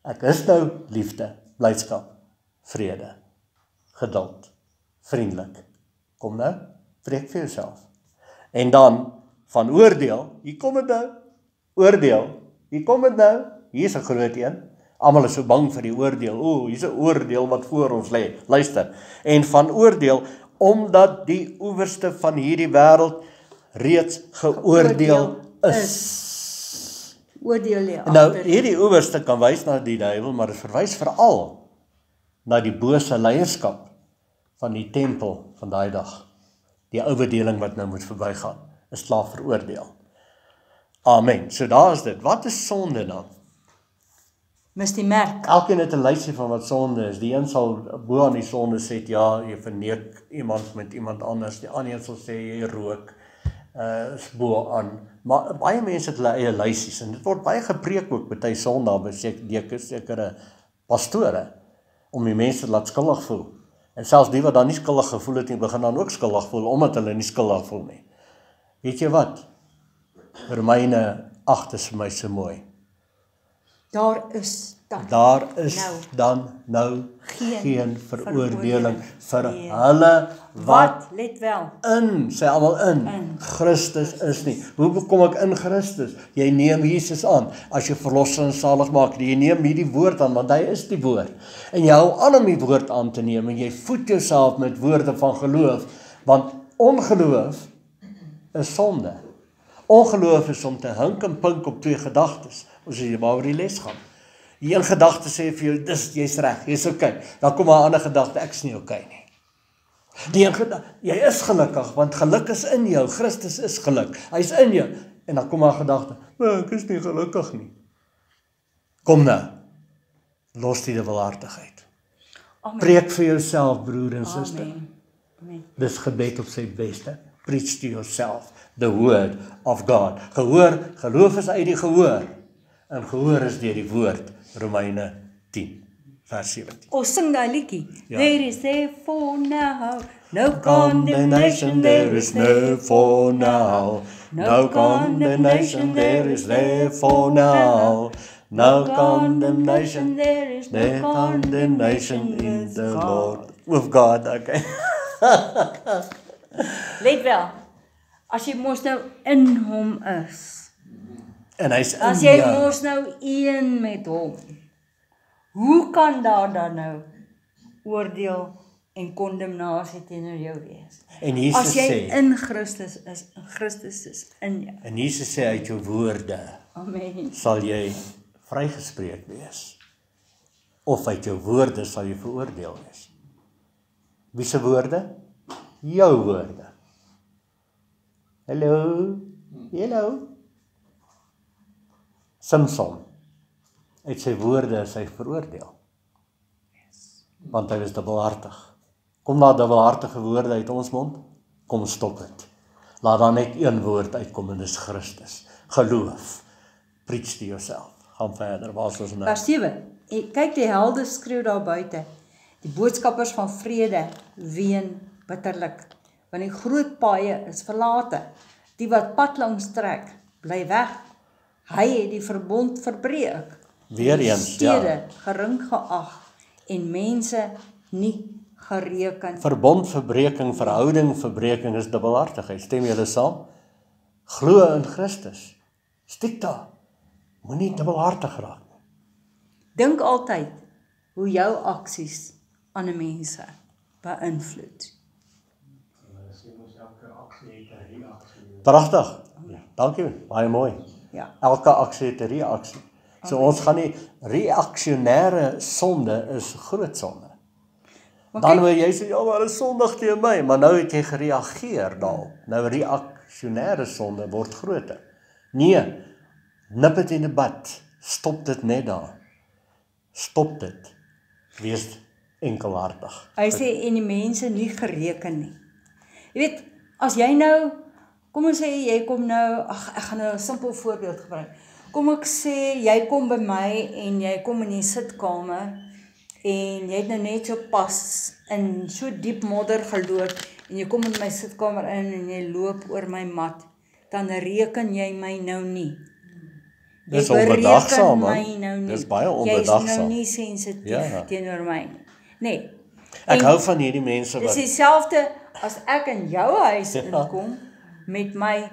Ek is nou liefde, blydskap, vrede, geduld, vriendelik. Kom nou, preek vir jouself. En dan van oordeel, hier kom dit nou. Oordeel, hier kom dit nou. Hier is 'n groot een. Almal is so bang vir die oordeel. Hier's 'n oordeel wat voor ons lê. Luister. En van oordeel, omdat die owerste van hierdie wêreld reeds geoordeel is. Oordeel jy Nou, agter. hierdie owerste kan wys na die duiwel, maar dit verwys veral na die bose leierskap van die tempel van daai dag. Die ou bedeling wat nou moet verbygaan, is klaar veroordeel. Amen. So daar is dit. Wat is sonde dan? Mis die merk. Elkeen het 'n lysie van wat sonde is. Die een sal bo aan die sonde sê, ja, jy verneek iemand met iemand anders. Die ander een sal sê, jy rook. Is bo aan. Maar baie mense het hulle eie lysies, en dit word baie gepreek ook by die Sondag, by sekere pastore, om die mense te laat skuldig voel. En selfs die wat dan nie skuldig gevoel het nie, begin dan ook skuldig voel, omdat hulle nie skuldig voel nie. Weet jy wat? Romeine 8 is vir my so mooi. Daar is dan Daar is nou dan nou geen geen veroordeling vir Nee. hulle wat let wel, sê almal in In Christus is nie. Hoe kom ek in Christus? Jy neem Jesus aan as jy verlosser en salig maak. Jy neem hierdie woord aan, want hy is die woord. En jy hou aan om die woord aan te neem, en jy voed jouself met woorde van geloof, want ongeloof is sonde. Ongeloof is om te hink en pink op twee gedagtes. Ons sê maar oor die les gaan. Die een gedagte sê vir jou, jy's reg, jy's okay. Dan kom 'n ander gedagte, ek's nie okay nie. Die een gedagte, jy is gelukkig, want geluk is in jou. Christus is geluk. Hy's in jou. En dan kom 'n gedagte, ek is nie gelukkig nie. Kom nou. Los die dubbelhartigheid. Amen. Preek vir jouself, broer en suster. Amen. Amen. Dis gebed op sy beste. Preach to yourself the word of God. Gehoor, geloof is uit die gehoor. En gehoor is deur die woord. Romeine 10 vers 17. Ons sing daai liedjie. Ja. There is therefore now no Condemnation there is therefore now. No condemnation there is therefore now. No condemnation there is no condemnation in the Lord. With God, okay. Let wel, as jy mos nou in hom is, En hy's as in jy jou. mos nou een met hom, hoe kan daar dan nou oordeel en kondemnasie teenoor jou wees? En As Jesus jy sê, in Christus is, en Christus is in jou. en Jesus sê uit jou woorde Amen. sal jy vrygespreek wees. Of uit jou woorde sal jy veroordeel wees. Wie se woorde? Jou woorde. Hallo. Hallo. Samson. Uit sy woorde is hy veroordeel. Want hy was dubbelhartig. Kom daar dubbelhartige woorde uit ons mond? Kom stop dit. Laat daar net een woord uitkom, en dis Christus. Geloof. Preach to yourself. Gaan verder, waar is ons nou? Vers 7. Kyk, die helde skreeu daar buite. Die boodskappers van vrede ween bitterlik, want die groot paaie is verlate. Die wat pad langs trek, bly weg. Hy het die verbond verbreek. Weer eens, stede ja. gering geag en mense nie gereken. Verbondverbreking, verhoudingverbreking is dubbelhartigheid. Stem julle saam? Glo in Christus. Stiek daar. Moenie dubbelhartig raak nie. Dink altyd hoe jou aksies ander mense beïnvloed. Pragtig. Dankie, baie mooi. Ja. Elke aksie het 'n reaksie. So ons gaan nie, reaksionêre sonde is groot sonde. Maar Dan kyk, wil jy sê, ja, maar hulle is sondig teen my, maar nou het jy gereageer daarop. Nou reaksionêre sonde word groter. Nee, nip dit in 'n bad. Stop dit net daar. Stop dit. Wees enkelhartig. hy sê en die mense nie gereken nie. Jy weet, as jy nou, kom ons sê jy kom nou, ek gaan nou 'n simpel voorbeeld gebruik. Kom ek sê jy kom by my en jy kom in die sitkamer en jy het nou net so pas in so diep modder geloop en jy kom in my sitkamer in en jy loop oor my mat, dan reken jy my nou nie. Dis Jy onbedagsaam, bereken man. my nou nie. Dis baie Jy onbedagsaam. is nou nie sensitief Ja. teenoor my nie. Nee. Ek En hou van hierdie mense dis wat dieselfde as ek in jou huis inkom met my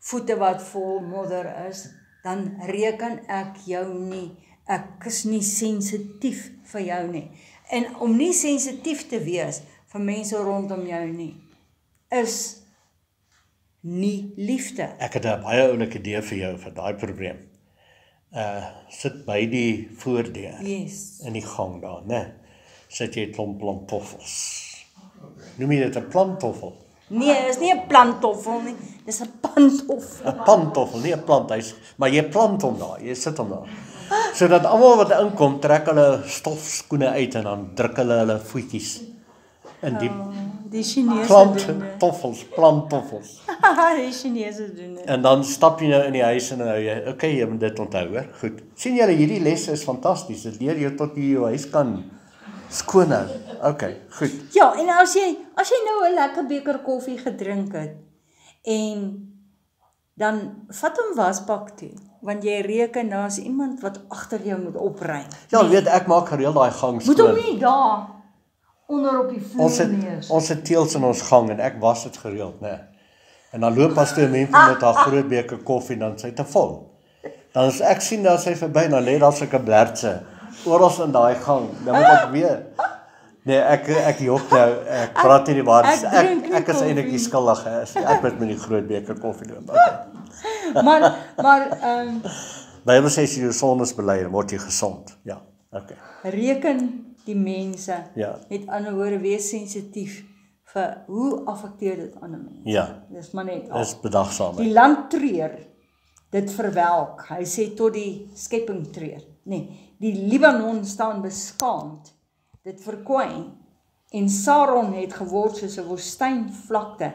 voete wat vol modder is, dan reken ek jou nie. Ek is nie sensitief vir jou nie. En om nie sensitief te wees vir mense rondom jou nie, is nie liefde. Ek het 'n baie oulike idee vir jou vir daai probleem. Sit by die voordeur Yes. in die gang daar, né? Sit jy 'n klomp plantoffels. Noem jy dit 'n plantoffel? Nee, is nie 'n plantoffel nie, dis 'n pantoffel. 'n Plantoffel, nie 'n plant, maar jy plant hom daar, jy sit hom daar. Sodat almal wat inkom, trek hulle stofskoene uit en dan druk hulle voetjies in die Die Chinese doen dit. plantoffels. Die Chinese doen dit. En dan stap jy nou in die huis en dan hou jy, okay, jy moet dit onthou, hoor. Goed. Sien julle, hierdie lesse is fantasties. Dit leer jou tot jy jou huis kan skoon hou. Okay, goed. Ja, en as jy nou 'n lekker beker koffie gedrink het en dan vat hom wasbak toe, want jy reken daar's iemand wat agter jou moet opruim. Ja, weet ek maak gereeld daai gang Moet hom skoon. nie daar onder op die vloer neer. Ons het teels in ons gang en ek was dit gereeld, né? En dan loop as toe 'n mens met haar groot beker koffie dan sy te vol. Dan as ek sien dat sy verby dan lê daar sulke blertse oral in daai gang. Dan moet ek weer. Nee, ek jok nou. Ek praat nie die waarheid. Ek is eintlik die skuldige. Ek moet met die groot beker koffie doen. Okay. Maar Bybel sê as jy jou sondes bely, word jy gesond. Ja. Okay. reken die mense. Ja. Met ander woorde, wees sensitief vir hoe affekteer dit ander mense. Ja. Dis maar net Is bedagsaam. Die land treur, dit verwelk. Hy sê tot die skepping treur. Nee, die Libanon staan beskaamd, dit verkwyn. En Saron het geword soos 'n woestynvlakte.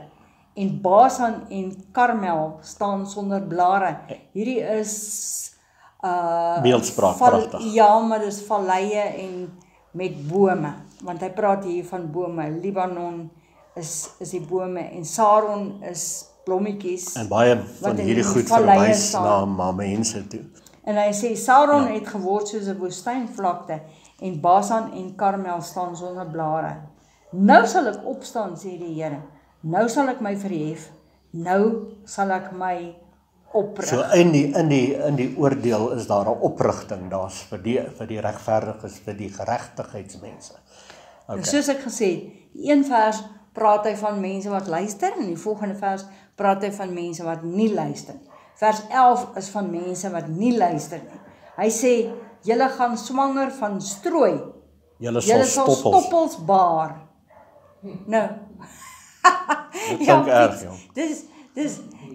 En Basan en Karmel staan sonder blare. Hierdie is Beeldspraak, pragtig. Ja, maar dis valleie en met bome, want hy praat hier van bome. Libanon is die bome en Saron is blommetjies. En baie van wat in hierdie die goed valleie verwys staan. na mense toe. En hy sê Saron het geword soos 'n woestynvlakte en Basan en Karmel staan sonder blare. Nou sal ek opstaan, sê die Here. Nou sal ek my verhef. Nou sal ek my oprig. So in die oordeel is daar 'n oprigting. Daar's vir die regverdiges, vir die geregtigheidsmense. Okay. Soos ek gesê het, die een vers praat hy van mense wat luister en die volgende vers praat hy van mense wat nie luister. Vers 11 is van mense wat nie luister nie. Hy sê, julle gaan swanger van strooi. Julle sal stoppels baar. Nou. Dit klink erg, ja.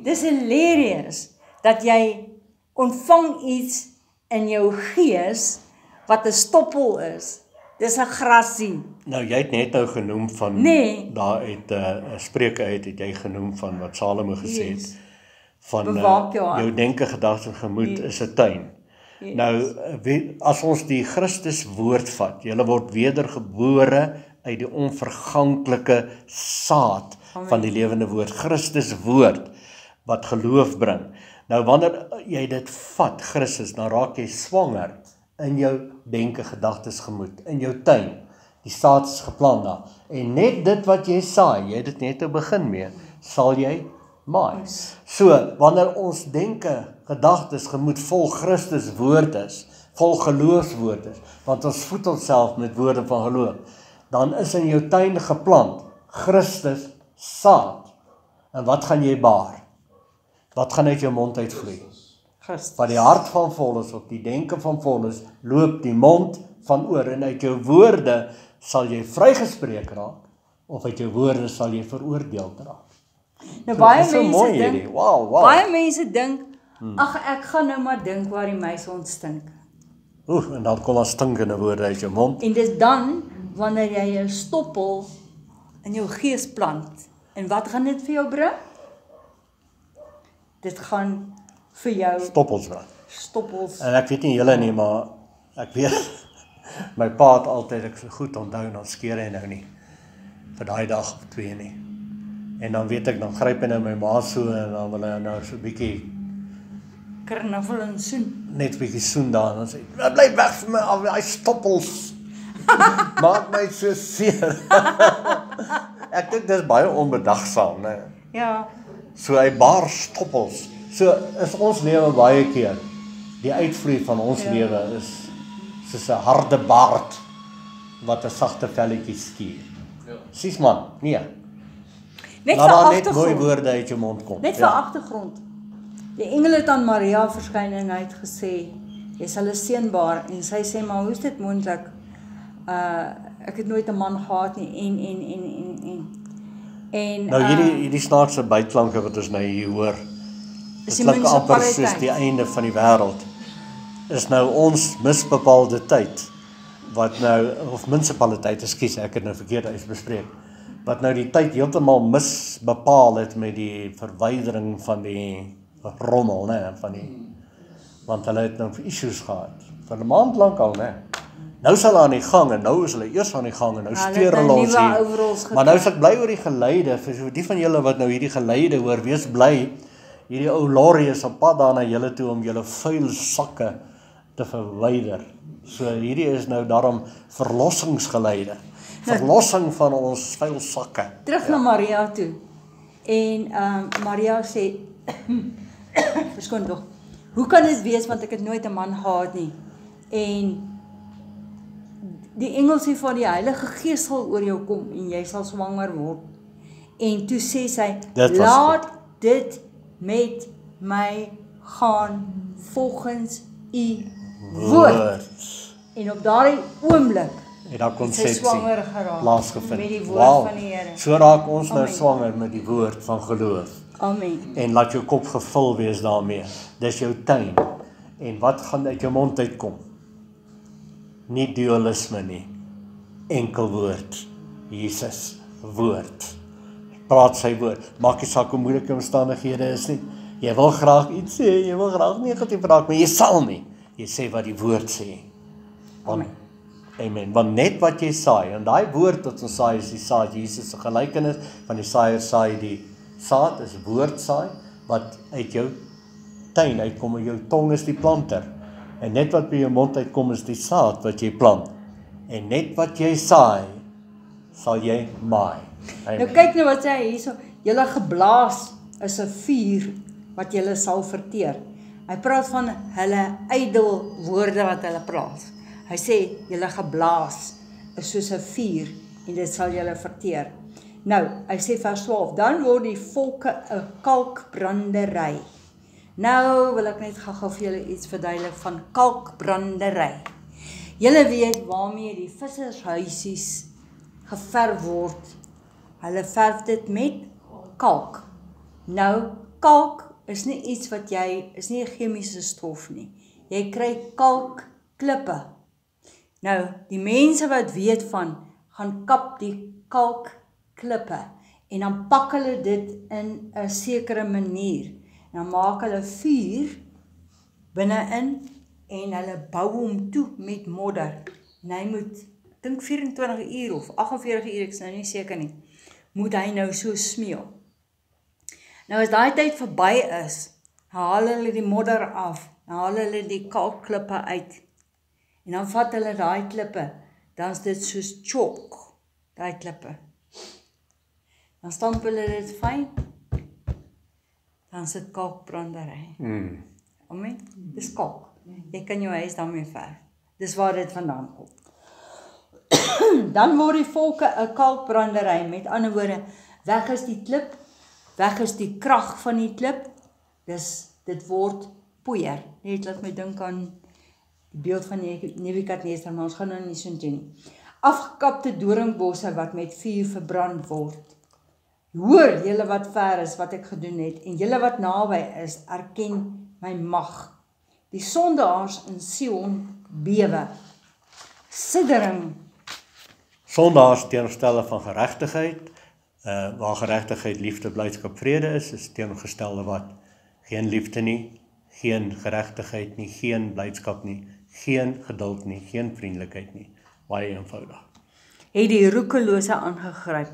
Dis hilarious dat jy ontvang iets in jou gees wat 'n stoppel is. Dis 'n grasie. Nou jy het net nou genoem van daar uit 'n Spreuke uit het jy genoem van wat Salomo gesê het van jou denke, gedagtes en gemoed is 'n tuin. Yes. Nou as ons die Christus woord vat, julle word wedergebore uit die onverganklike saad van die lewende woord, Christus woord wat geloof bring. Nou wanneer jy dit vat, Christus, dan raak jy swanger in jou denke, gedagtes, gemoed, in jou tuin. Die saad is geplant daar. En net dit wat jy saai, jy het dit net te begin mee, sal jy maai. So, wanneer ons denke, gedagtes, gemoed vol Christus woord is, vol geloofswoord is, want ons voed onsself met woorde van geloof, dan is in jou tuin geplant Christus saad. En wat gaan jy baar? Wat gaan uit jou mond uitvloei? Van die hart van vol is, op die denke van vol is, loop die mond van oor, en uit jou woorde sal jy vrygespreek raak, of uit jou woorde sal jy veroordeeld raak. Nou baie mense dink, ag ek gaan nou maar dink waar die muis ontstink. En dan kom daar stinkende woorde uit jou mond. En dis dan, wanneer jy 'n stoppel in jou gees plant, en wat gaan dit vir jou bring? Dit gaan vir jou stoppels bring. Stoppels. En ek weet nie julle nie, maar ek weet, my pa het altyd, ek so goed onthou, dan skeer hy nou nie, vir daai dag of 2 nie. En dan weet ek, dan gryp hy nou my ma so, en dan wil hy nou so 'n bietjie knuffel en soen. Net 'n bietjie soen daar, en dan sê hy, bly weg van my af, hy stoppels. Maak my so seer. Ek dink dis baie onbedagsaam, né? Ja. So hy baar stoppels. So is ons lewe baie keer, die uitvloei van ons lewe is soos 'n harde baard wat 'n sagte velletjie skuur. Sies man, nee. Net laat vir daar net mooi agtergrond. woorde uit jou mond kom. Net vir agtergrond. Die engel het aan Maria verskyn en hy het gesê, jy sal 'n seun baar, en sy sê, maar hoe is dit moontlik? Ek het nooit 'n man gehad nie, en Nou hierdie snaakse byklanke wat ons nou hier hoor, is dit die klink amper soos die munisipaliteit. einde van die wêreld. Is nou ons misbepaalde tyd, wat nou, of munisipaliteit, ekskuus, ek het nou verkeerd uitbespreek, wat nou die tyd heeltemal misbepaal het met die verwydering van die rommel, né, want hulle het nou issues gehad, vir 'n maand lank al, né. Nou is hulle aan die gang, en nou is hulle eers aan die gang, en nou steur hulle ons hier. Maar nou is ek bly oor die geluide, vir die van julle wat nou hierdie geluide hoor, wees bly, hierdie ou lorry is op pad daar na julle toe om julle vuil sakke te verwyder. So hierdie is nou daarom verlossingsgeluide. Verlossing van ons vuil sakke. Terug na Maria toe. En Maria sê, verskoon tog, hoe kan dit wees, want ek het nooit 'n man gehad nie. En die engel sê van die Heilige Gees sal oor jou kom en jy sal swanger word. En toe sê sy, laat dit met my gaan volgens u woord. En op daardie oomblik het daar konsepsie swanger geraak plaasgevind. met die woord van die Here. So raak ons nou swanger met die woord van geloof. Amen. En laat jou kop gevul wees daarmee. Dis jou tuin. En wat gaan uit jou mond uitkom? Nie dualisme nie. Enkel woord. Jesus woord. Praat sy woord. Maak nie saak hoe moeilike omstandighede is nie. Jy wil graag iets sê, jy wil graag negatief praat, maar jy sal nie. Jy sê wat die woord sê. Amen. Amen. Want net wat jy saai, en daai woord wat ons saai is die saad. Jesus se gelykenis van die saaier saai die saad is woord saai wat uit jou tuin uitkom, en jou tong is die planter. En net wat by jou mond uitkom is die saad wat jy plant. En net wat jy saai, sal jy maai. Amen. Nou kyk nou wat sê hy hierso, julle geblaas is 'n vuur wat julle sal verteer. Hy praat van hulle ydel woorde wat hulle praat. Hy sê julle geblaas is soos 'n vuur en dit sal julle verteer. Nou, hy sê vers 12, dan word die volke 'n kalkbrandery. Nou wil ek net gou-gou vir julle iets verduidelik van kalkbrandery. Julle weet waarmee die vissershuisies geverf word. Hulle verf dit met kalk. Nou, kalk is nie iets wat is nie 'n chemiese stof nie. Jy kry kalkklippe. Nou, die mense wat weet van, gaan kap die kalkklippe en dan pak hulle dit in 'n sekere manier. Dan maak hulle vuur binne-in en hulle bou hom toe met modder. En hy moet, ek dink 24 uur of 48 uur, ek is nou nie seker nie, moet hy nou so smeel. Nou as daai tyd verby is, haal hulle die modder af, dan haal hulle die kalkklippe uit. En dan vat hulle daai klippe, dan is dit soos chalk, daai klippe. Dan stamp hulle dit fyn, dan is dit kalkbrandery. Amen. Dis kalk. Jy kan jou huis daarmee verf. Dis waar dit vandaan kom. Dan word die volke 'n kalkbrandery, met ander woorde, weg is die klip, weg is die krag van die klip, dit word poeier. Net laat my dink aan die beeld van Nebukadnesar, maar ons gaan nou nie so doen nie. Afgekapte doringbosse wat met vuur verbrand word. Hoor julle wat ver is wat ek gedoen het, en julle wat naby is, erken my mag. Die sondaars in Sion bewe. Siddering. Sondaars teenoorstelle van geregtigheid, waar geregtigheid, liefde, blydskap, vrede is teenoorgestelde wat? Geen liefde nie, geen geregtigheid nie, geen blydskap nie, geen geduld nie, geen vriendelikheid nie. Baie eenvoudig. Het die roekelose aangegryp.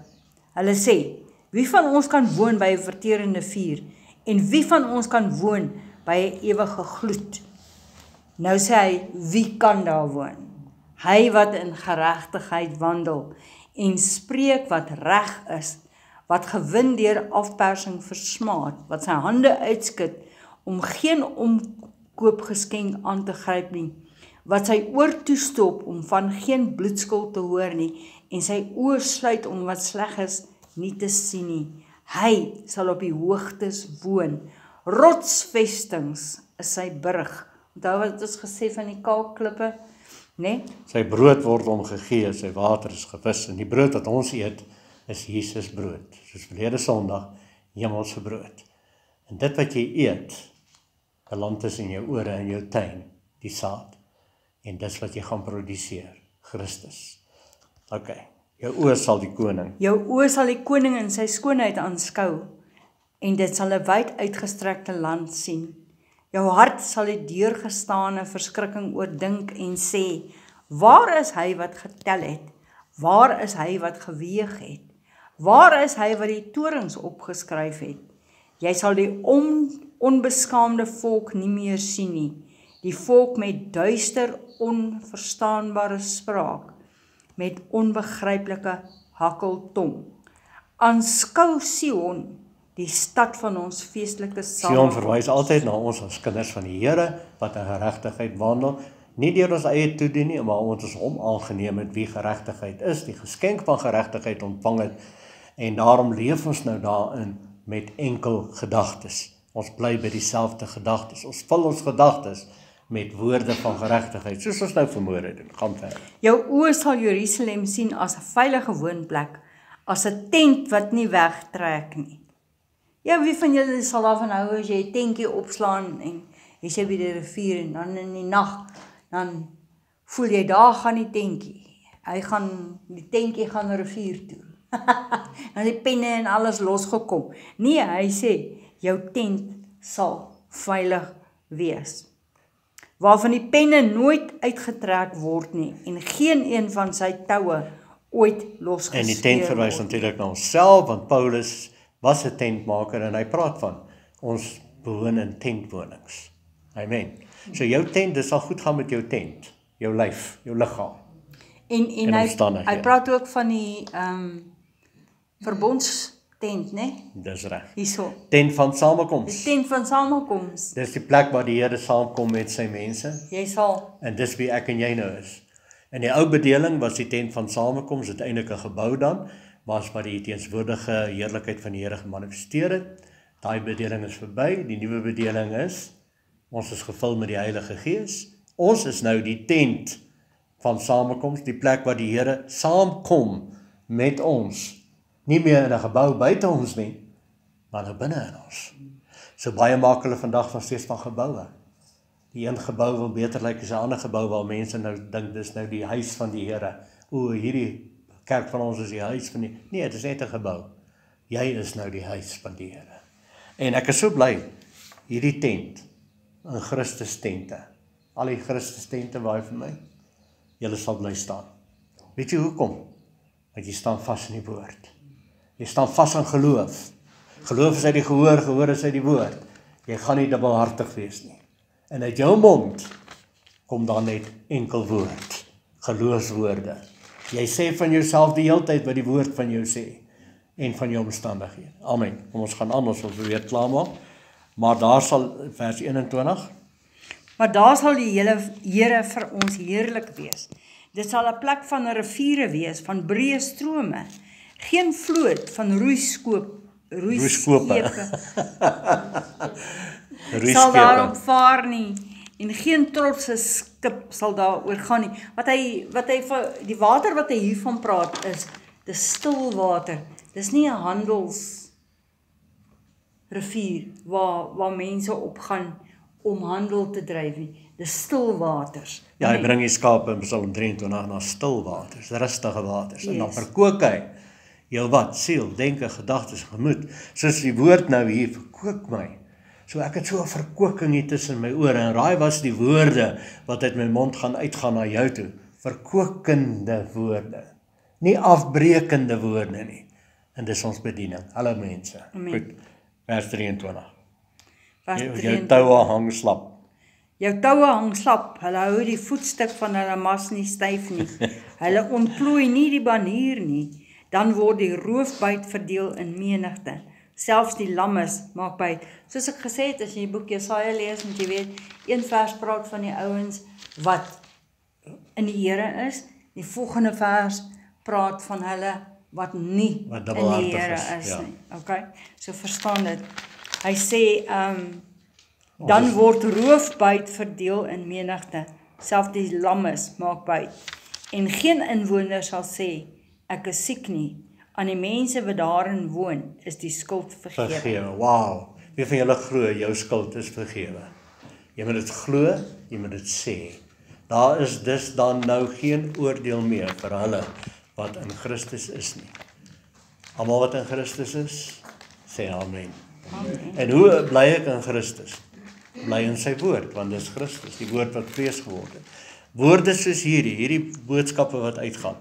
Hulle sê, wie van ons kan woon by 'n verterende vuur, en wie van ons kan woon by 'n ewige gloed? Nou sê hy, wie kan daar woon? Hy wat in geregtigheid wandel, en spreek wat reg is, wat gewin deur afpersing versmaad, wat sy hande uitskit, om geen omkoopgeskenk aan te gryp nie, wat sy oor toestop, om van geen bloedskuld te hoor nie, en sy oë sluit om wat sleg is nie te sien nie. Hy sal op die hoogtes woon. Rotsvestings is sy burg. Onthou wat ons gesê van die kalkklippe, né? Sy brood word hom gegee, sy water is gewis, en die brood wat ons eet, is Jesus brood, soos verlede Sondag, hemelse brood. En dit wat jy eet, beland is in jou ore en jou tuin, die saad, en dis wat jy gaan produseer, Christus. Ok, jou oë sal die koning. Jou oë sal die koning in sy skoonheid aanskou, en dit sal 'n wyd uitgestrekte land sien. Jou hart sal die deurgestane verskrikking oordink en sê, waar is hy wat getel het? Waar is hy wat geweeg het? Waar is hy wat die torings opgeskryf het? Jy sal die onbeskaamde volk nie meer sien nie, die volk met duister, onverstaanbare spraak, met onbegryplike hakkeltong. Aanskou Sion, die stad van ons feestelike Sion verwys altyd na ons as kinders van die Here, wat in geregtigheid wandel, nie deur ons eie toedien nie, maar omdat ons hom aangeneem het wie geregtigheid is, die geskenk van geregtigheid ontvang het, en daarom leef ons nou daarin met enkel gedagtes. Ons bly by dieselfde gedagtes. Ons vul ons gedagtes met woorde van geregtigheid, soos ons nou vermoor het, en gaan verder. Jou oë sal Jerusalem sien as 'n veilige woonplek, as 'n tent wat nie wegtrek nie. Ja, wie van julle sal daarvan hou as jy 'n tentjie opslaan en jy sê by die rivier en dan in die nag, dan voel jy daar gaan die tentjie. Die tentjie gaan rivier toe. Dan die penne en alles losgekom. Nee, hy sê, jou tent sal veilig wees. Waarvan die penne nooit uitgetrek word nie, en geen een van sy toue ooit losgeskeur word. En die tent verwys natuurlik na onsself, want Paulus was 'n tentmaker en hy praat van ons bewoon in tentwonings. Amen. So jou tent, dit sal goed gaan met jou tent, jou lyf, jou liggaam. En hy praat ook van die verbondstent, né? Dis reg. Hierso. Tent van samekoms. Die tent van samekoms. Dis die plek waar die Here saamkom met sy mense. Jy sal. En dis wie ek en jy nou is. In die ou bedeling was die tent van samekoms uiteindelik 'n gebou dan, waar die teenswoordige heerlikheid van die Here gemanifesteer het. Daai bedeling is verby. Die nuwe bedeling is, ons is gevul met die Heilige Gees. Ons is nou die tent van samekoms, die plek waar die Here saamkom met ons. Nie meer in 'n gebou buite ons nie, maar nou binne in ons. So baie maak hulle vandag nog steeds van geboue. Die een gebou wil beter lyk as 'n ander gebou, waar mense nou dink dis nou die huis van die Here. O, hierdie kerk van ons is die huis van die... Nee, dit is net 'n gebou. Jy is nou die huis van die Here. En ek is so bly, hierdie tent, in Christus tente, al die Christus tente waai vir my, julle sal bly staan. Weet jy hoekom? Want jy staan vas in die woord. Jy staan vas in geloof. Geloof is uit die gehoor, gehoor is uit die woord. Jy gaan nie dubbelhartig wees nie. En uit jou mond kom dan net enkel woord, geloofswoorde. Jy sê van jouself die hele tyd wat die woord van jou sê, en van jou omstandighede. Amen. Kom ons gaan aan, ons wil weer klaarmaak. Maar daar sal, vers 21, maar daar sal die Here vir ons heerlik wees. Dit sal 'n plek van riviere wees, van breë strome, geen vloot van roeiskepe sal daarop vaar nie, en geen trotse skip sal daar oor gaan nie. Wat hy die water wat hy hiervan praat is, dis stil water. Dis nie 'n handelsrivier waar mense op gaan om handel te dryf nie. Dis stil waters. Ja, hy bring die skape in Psalm 23 na stil waters, rustige waters. Yes. En dan verkook hy jou wat? Siel, denke, gedagtes, gemoed. Soos die woord nou hier, verkook my. So ek het so 'n verkoking hier tussen my ore, en raai was die woorde wat uit my mond gaan uitgaan na jou toe. Verkokende woorde. Nie afbrekende woorde nie. En dis ons bediening. Hallo mense. Amen. Goed, vers 23. Vers Jou 23. toue hang slap. Jou toue hang slap, hulle hou die voetstuk van hulle mas nie styf nie. Hulle ontplooi nie die banier nie. Dan word die roofbyt verdeel in menigte. Selfs die lammes maak byt. Soos ek gesê het, as jy die boek Jesaja lees, moet jy weet, een vers praat van die ouens wat in die Here is. Die volgende vers praat van hulle wat nie Wat in die dubbelhartig Here is, is ja. nie. Okay? So verstaan dit. Hy sê, dan word roofbyt verdeel in menigte, selfs die lammes maak byt. En geen inwoner sal sê, ek is siek nie. Aan die mense wat daarin woon, is die skuld vergewe. Vergewe, wow. Wie van julle glo, jou skuld is vergewe? Jy moet dit glo, jy moet dit sê. Daar is dus dan nou geen oordeel meer vir hulle wat in Christus is nie. Almal wat in Christus is, sê amen. Amen. En hoe bly ek in Christus? Bly in sy woord, want dis Christus, die woord wat vlees geword het. Woorde soos hierdie boodskappe wat uitgaan,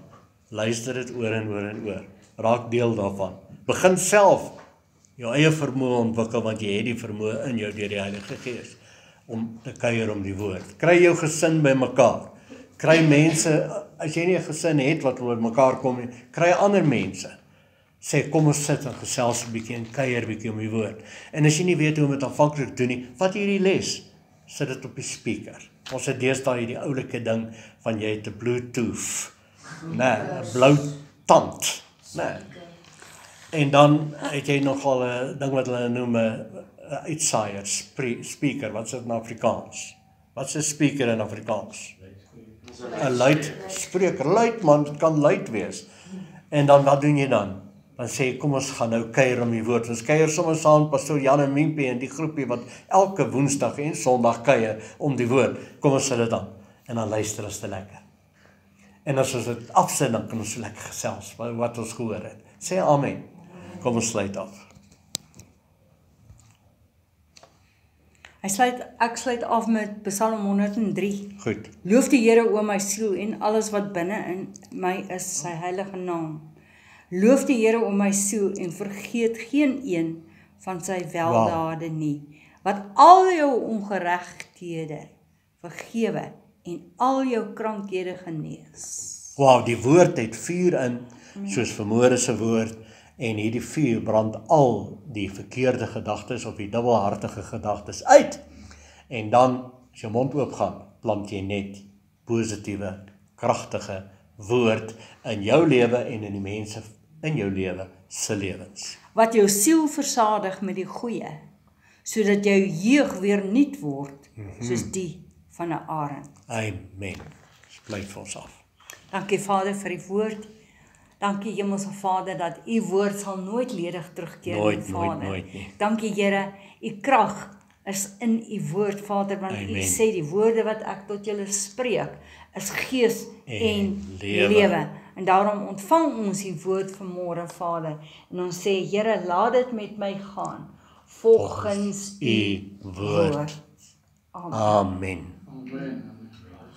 luister dit oor en oor en oor. Raak deel daarvan. Begin self jou eie vermoë ontwikkel, want jy het die vermoë in jou deur die Heilige Gees om te kuier om die woord. Kry jou gesin by mekaar. Kry mense, as jy nie 'n gesin het wat oor mekaar kom nie, kry ander mense. Sê kom ons sit en gesels 'n bietjie en kuier bietjie om die woord. En as jy nie weet hoe om dit aanvanklik doen nie, vat hierdie les, sit dit op die speaker. Ons het deesdae hierdie oulike ding van jy het 'n Bluetooth, 'n blou tand, En dan het jy nogal 'n ding wat hulle noem 'n uitsaaier speaker. Wat is dit in Afrikaans? Wat is 'n speaker in Afrikaans? 'n luidspreker. Luid man, dit kan luid wees. En dan wat doen jy dan? Dan sê jy, kom ons gaan nou kuier om die woord. Ons kuier sommer saam pastoor Jan en Mimpie en die groepie wat elke Woensdag en Sondag kuier om die woord. Kom ons sit dit aan. En dan luister ons te lekker. En as ons dit afsit, dan kan ons so lekker gesels wat ons gehoor het. Sê amen. Kom ons sluit af. Ek sluit af met Psalm 103. Goed. Loof die Here o my siel en alles wat binne in my is, sy heilige naam. Loof die Here o my siel en vergeet geen een van sy weldade nie. Wat al jou ongeregtighede vergewe en al jou krankhede genees. Wow, die woord het vuur in, soos vermoere se woord, en hierdie vuur brand al die verkeerde gedagtes of die dubbelhartige gedagtes uit. En dan, as jou mond oopgaan, plant jy net positiewe, kragtige woord in jou lewe en in die mense in jou lewe se lewens. Wat jou siel versadig met die goeie, sodat jou jeug weer nuut word, soos die van 'n arend. Amen. Bly vir ons af. Dankie Vader vir die woord. Dankie Hemelse Vader dat u woord sal nooit ledig terugkeer, Vader. Nooit nie. Dankie Here, u krag is in u woord, Vader, want u sê die woorde wat ek tot julle spreek is gees en lewe. En daarom ontvang ons die woord vanmôre, Vader. En ons sê, Here, laat dit met my gaan volgens u woord. Amen. Amen.